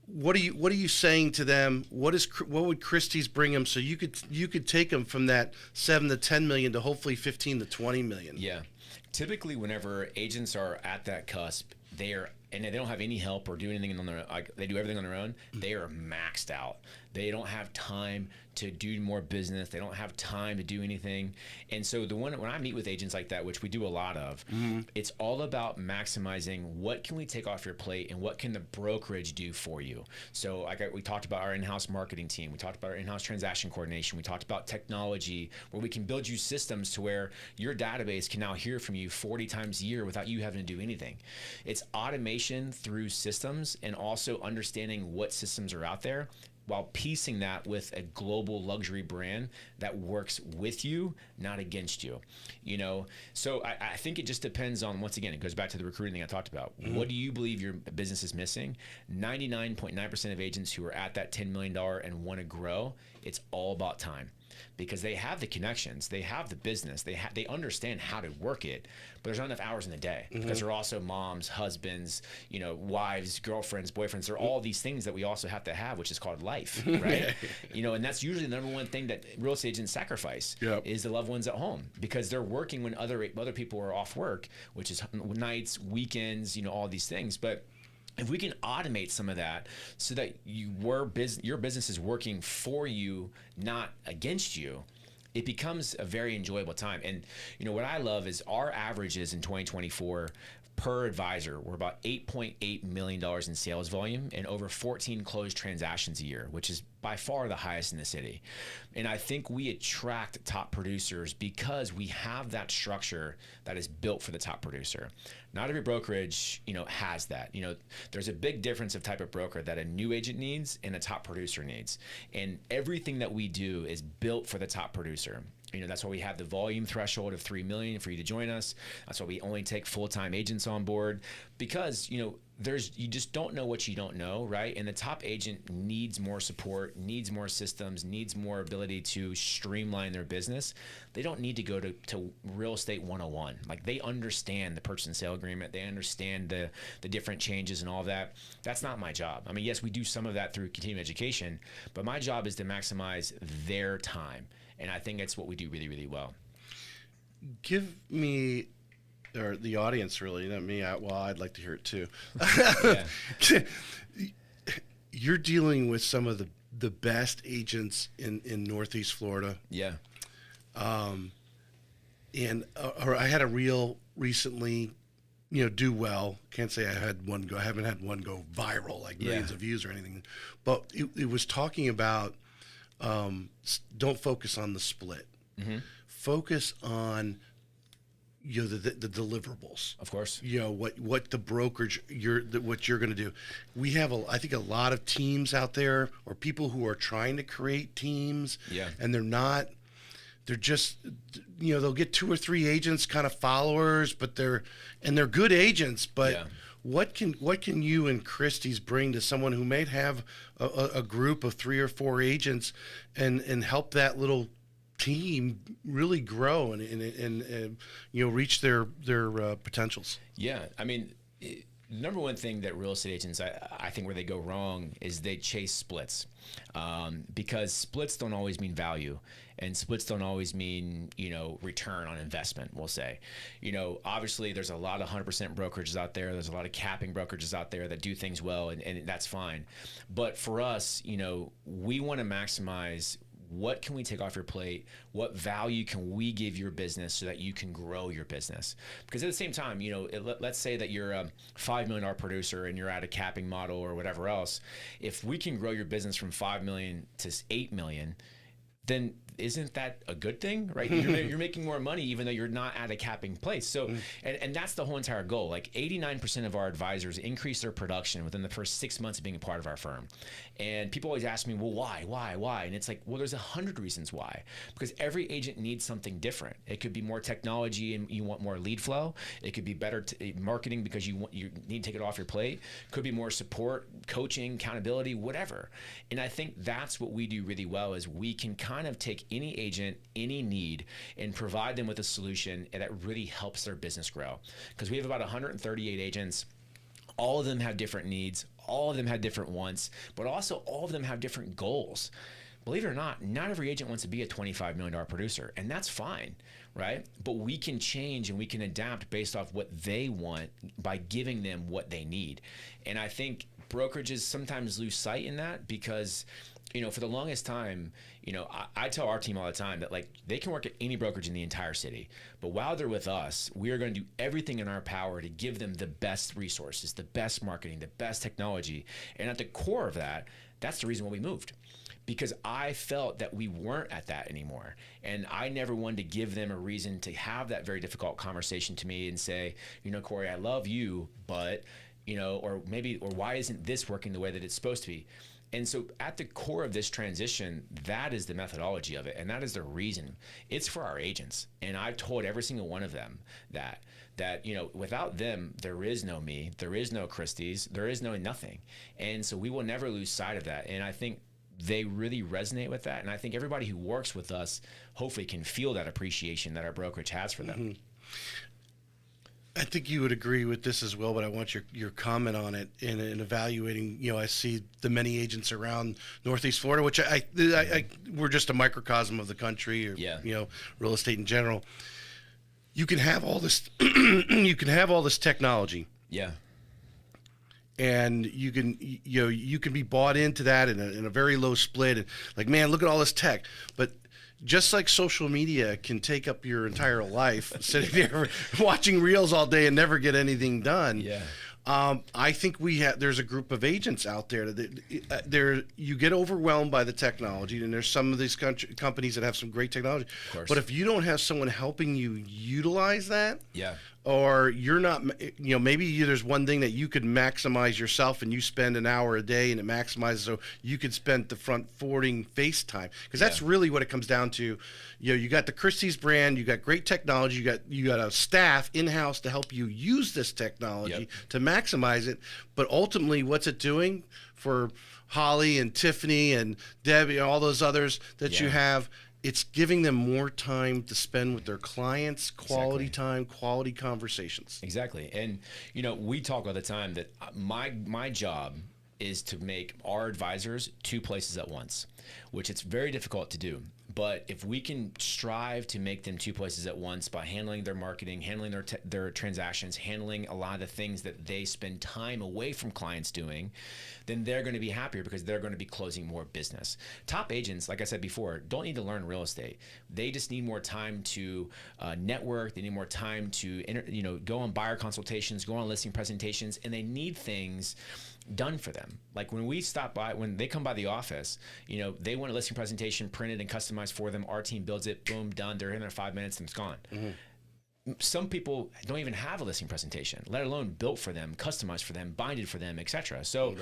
what are you saying to them? What would Christie's bring them so you could take them from that 7 to 10 million to hopefully 15 to 20 million?
Yeah. Typically, whenever agents are at that cusp, and they don't have any help or do anything on their own, they do everything on their own. They are maxed out. They don't have time to do more business. They don't have time to do anything. And so when I meet with agents like that, which we do a lot of, it's all about maximizing what can we take off your plate and what can the brokerage do for you. So we talked about our in-house marketing team. We talked about our in-house transaction coordination. We talked about technology where we can build you systems to where your database can now hear from you 40 times a year without you having to do anything. It's automation through systems and also understanding what systems are out there, while piecing that with a global luxury brand that works with you, not against you. So I think it just depends on, once again, it goes back to the recruiting thing I talked about. What do you believe your business is missing? 99.9% of agents who are at that $10 million and want to grow, it's all about time. Because they have the connections, they have the business, they understand how to work it, but there's not enough hours in the day because they're also moms, husbands, wives, girlfriends, boyfriends. There are all these things that we also have to have, which is called life, right? And that's usually the number one thing that real estate agents sacrifice is the loved ones at home, because they're working when other people are off work, which is nights, weekends, all these things. But if we can automate some of that so that your business is working for you, not against you, it becomes a very enjoyable time. And what I love is our averages in 2024 per advisor were about $8.8 million in sales volume and over 14 closed transactions a year, which is by far the highest in the city. And I think we attract top producers because we have that structure that is built for the top producer. Not every brokerage, has that. There's a big difference of type of broker that a new agent needs and a top producer needs. And everything that we do is built for the top producer. That's why we have the volume threshold of 3 million for you to join us. That's why we only take full-time agents on board, because, you just don't know what you don't know, right? And the top agent needs more support, needs more systems, needs more ability to streamline their business. They don't need to go to real estate 101. Like, they understand the purchase and sale agreement. They understand the different changes and all that. That's not my job. I mean, yes, we do some of that through continuing education, but my job is to maximize their time. And I think that's what we do really, really well.
Give me, or the audience really, not me, I'd like to hear it too. You're dealing with some of the best agents in Northeast Florida.
Yeah.
And I had a reel recently do well. Can't say I had one go. I haven't had one go viral, like millions of views or anything. But it was talking about don't focus on the split. Focus on the deliverables.
Of course.
What the brokerage what you're going to do. We have I think a lot of teams out there, or people who are trying to create teams, and they're not. They're just, they'll get 2 or 3 agents, kind of followers, but they're good agents. But what can you and Christie's bring to someone who may have a group of 3 or 4 agents, and help that little team really grow and reach their potentials?
Yeah, I mean, number one thing that real estate agents, I think where they go wrong is they chase splits, because splits don't always mean value, and splits don't always mean return on investment. We'll say, obviously there's a lot of 100% brokerages out there. There's a lot of capping brokerages out there that do things well, and that's fine. But for us, we want to maximize. What can we take off your plate? What value can we give your business so that you can grow your business? Because at the same time, let's say that you're a $5 million producer and you're at a capping model or whatever else. If we can grow your business from 5 million to 8 million, then isn't that a good thing, right? You're making more money even though you're not at a capping place. So, and that's the whole entire goal. Like 89% of our advisors increase their production within the first 6 months of being a part of our firm. And people always ask me, well, why? And it's like, well, there's 100 reasons why. Because every agent needs something different. It could be more technology and you want more lead flow. It could be better marketing because you need to take it off your plate. Could be more support, coaching, accountability, whatever. And I think that's what we do really well, is we can kind of take any agent, any need, and provide them with a solution that really helps their business grow. Because we have about 138 agents. All of them have different needs. All of them have different wants, but also all of them have different goals. Believe it or not every agent wants to be a $25 million producer, and that's fine, right? But we can change and we can adapt based off what they want by giving them what they need. And I think brokerages sometimes lose sight in that because for the longest time, I tell our team all the time that they can work at any brokerage in the entire city, but while they're with us, we are going to do everything in our power to give them the best resources, the best marketing, the best technology. And at the core of that, that's the reason why we moved. Because I felt that we weren't at that anymore. And I never wanted to give them a reason to have that very difficult conversation to me and say, Corey, I love you, but, or why isn't this working the way that it's supposed to be? And so at the core of this transition, that is the methodology of it. And that is the reason. It's for our agents. And I've told every single one of them that without them, there is no me, there is no Christie's, there is no nothing. And so we will never lose sight of that. And I think they really resonate with that. And I think everybody who works with us hopefully can feel that appreciation that our brokerage has for them.
I think you would agree with this as well, but I want your comment on it in evaluating. I see the many agents around Northeast Florida, which we're just a microcosm of the country, or real estate in general. You can have all this, you can have all this technology, and you can be bought into that in a very low split, and like, man, look at all this tech, but just like social media can take up your entire life, sitting there watching reels all day and never get anything done. I think there's a group of agents out there that you get overwhelmed by the technology, and there's some of these companies that have some great technology. But if you don't have someone helping you utilize that, or you're not, maybe there's one thing that you could maximize yourself, and you spend an hour a day, and it maximizes so you could spend the front forwarding FaceTime, because that's really what it comes down to. You got the Christie's brand, you got great technology, you got a staff in-house to help you use this technology to maximize it. But ultimately, what's it doing for Holly and Tiffany and Debbie and all those others that you have? It's giving them more time to spend with their clients, quality time, quality conversations.
Exactly. And, we talk all the time that my job is to make our advisors 2 places at once, which it's very difficult to do. But if we can strive to make them two places at once by handling their marketing, handling their transactions, handling a lot of the things that they spend time away from clients doing, then they're going to be happier because they're going to be closing more business. Top agents, like I said before, don't need to learn real estate. They just need more time to network. They need more time to go on buyer consultations, go on listing presentations, and they need things done for them. Like when they come by the office, they want a listing presentation printed and customized for them. Our team builds it, boom, done. They're in there 5 minutes and it's gone. Mm-hmm. Some people don't even have a listing presentation, let alone built for them, customized for them, binded for them, etc. So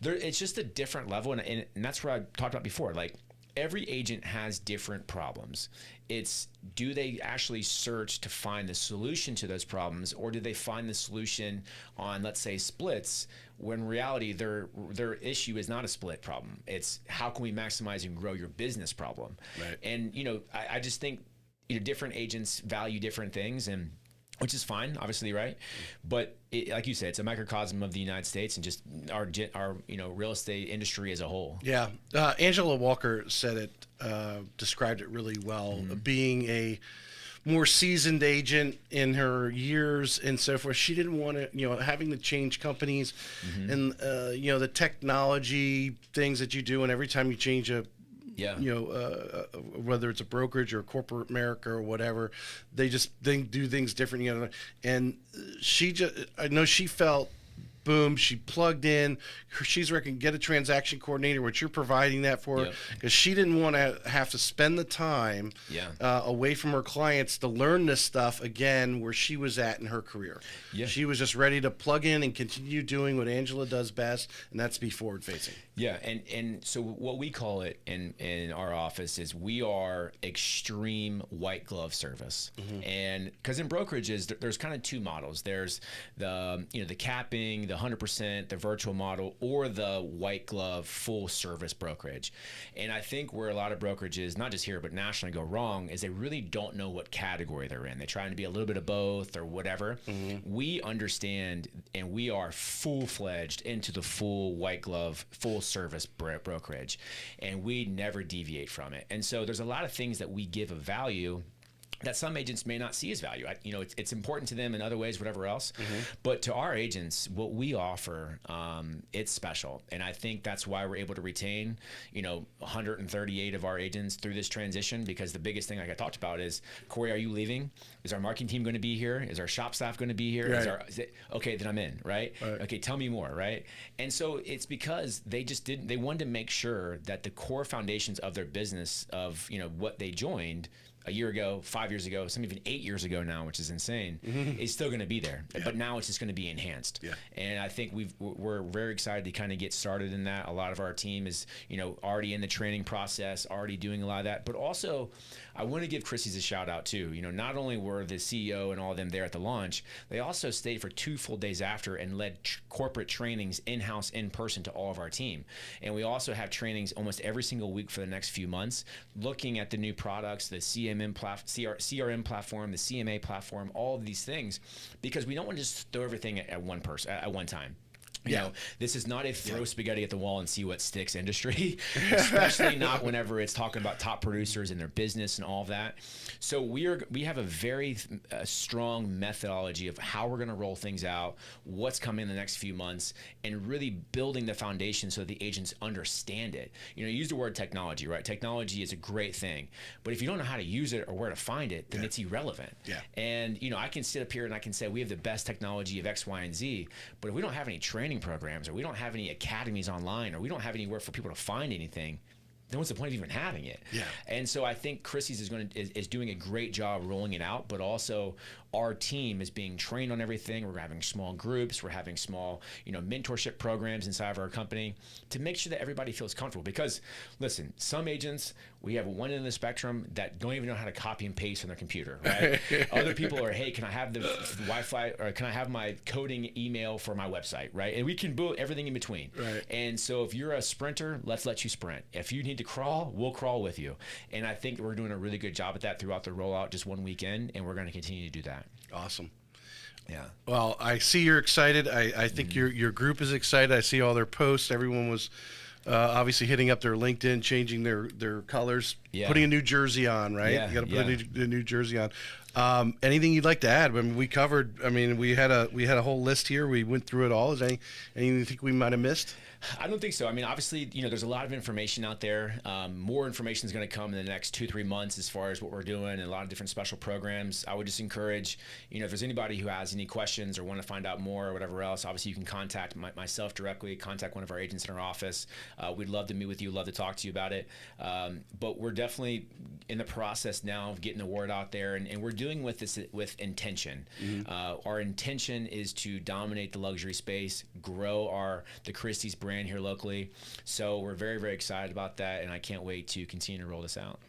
it's just a different level. And that's what I talked about before. Like every agent has different problems. It's, do they actually search to find the solution to those problems, or do they find the solution on, let's say, splits, when in reality their issue is not a split problem. It's how can we maximize and grow your business problem. Right. And I just think different agents value different things, and which is fine, obviously, right? But like you said, it's a microcosm of the United States and just our real estate industry as a whole.
Yeah, Engel Völkers said it, described it really well. Mm-hmm. Being a more seasoned agent in her years and so forth, she didn't want to, having to change companies, mm-hmm. and the technology things that you do, and every time you change whether it's a brokerage or corporate America or whatever, they do things different, and I know she felt, boom, she plugged in. She's get a transaction coordinator, which you're providing that for her, because she didn't want to have to spend the time away from her clients to learn this stuff again where she was at in her career. Yeah. She was just ready to plug in and continue doing what Angela does best, and that's be forward facing.
Yeah, and so what we call it in our office is we are extreme white glove service. Mm-hmm. And because in brokerages, there's kind of two models. There's the capping, the 100%, the virtual model, or the white glove full service brokerage. And I think where a lot of brokerages, not just here but nationally, go wrong is they really don't know what category they're in. They're trying to be a little bit of both or whatever. Mm-hmm. We understand, and we are full-fledged into the full white glove, full service brokerage, and we never deviate from it. And so there's a lot of things that we give of value that some agents may not see as value. It's important to them in other ways, whatever else. Mm-hmm. But to our agents, what we offer, it's special. And I think that's why we're able to retain, 138 of our agents through this transition, because the biggest thing, like I talked about, is, Corey, are you leaving? Is our marketing team going to be here? Is our shop staff going to be here? Right. Okay, then I'm in, right? Okay, tell me more, right? And so it's because they wanted to make sure that the core foundations of their business, of, what they joined a year ago, 5 years ago, some even 8 years ago now, which is insane, mm-hmm. is still going to be there. Yeah. But now it's just going to be enhanced. Yeah. And I think we're very excited to kind of get started in that. A lot of our team is, already in the training process, already doing a lot of that. But also, I want to give Christie's a shout out too. Not only were the CEO and all of them there at the launch, they also stayed for 2 full days after and led corporate trainings in-house, in person, to all of our team. And we also have trainings almost every single week for the next few months, looking at the new products, the CRM platform, the CMA platform, all of these things, because we don't want to just throw everything at one person at one time. This is not a throw spaghetti at the wall and see what sticks industry, especially not whenever it's talking about top producers and their business and all of that. So we have a very strong methodology of how we're going to roll things out, what's coming in the next few months, and really building the foundation so the agents understand it. You use the word technology, right? Technology is a great thing, but if you don't know how to use it or where to find it, then it's irrelevant. Yeah. And I can sit up here and I can say we have the best technology of X, Y, and Z, but if we don't have any training programs, or we don't have any academies online, or we don't have anywhere for people to find anything, then what's the point of even having it? Yeah. And so I think Christie's is doing a great job rolling it out, but also our team is being trained on everything. We're having small groups. We're having small, mentorship programs inside of our company to make sure that everybody feels comfortable. Because, listen, some agents, we have one end of the spectrum that don't even know how to copy and paste on their computer, right? Other people are, hey, can I have the Wi-Fi, or can I have my coding email for my website, right? And we can build everything in between. Right. And so if you're a sprinter, let's let you sprint. If you need to crawl, we'll crawl with you. And I think we're doing a really good job at that throughout the rollout, just one weekend, and we're going to continue to do that.
Awesome. Yeah. Well, I see you're excited. I think your group is excited. I see all their posts. Everyone was obviously hitting up their LinkedIn, changing their colors. putting a new jersey on, right?
Yeah,
You got to put a new jersey on. Anything you'd like to add? I mean, we covered. I mean, we had a whole list here. We went through it all. Is anything you think we might have missed?
I don't think so. I mean, obviously, there's a lot of information out there. More information is going to come in the next 2-3 months as far as what we're doing and a lot of different special programs. I would just encourage, if there's anybody who has any questions or want to find out more or whatever else, obviously you can contact myself directly, contact one of our agents in our office. We'd love to meet with you, love to talk to you about it. But we're definitely in the process now of getting the word out there, and we're doing this with intention. Our intention is to dominate the luxury space, grow the Christie's brand here locally. So we're very, very excited about that, and I can't wait to continue to roll this out.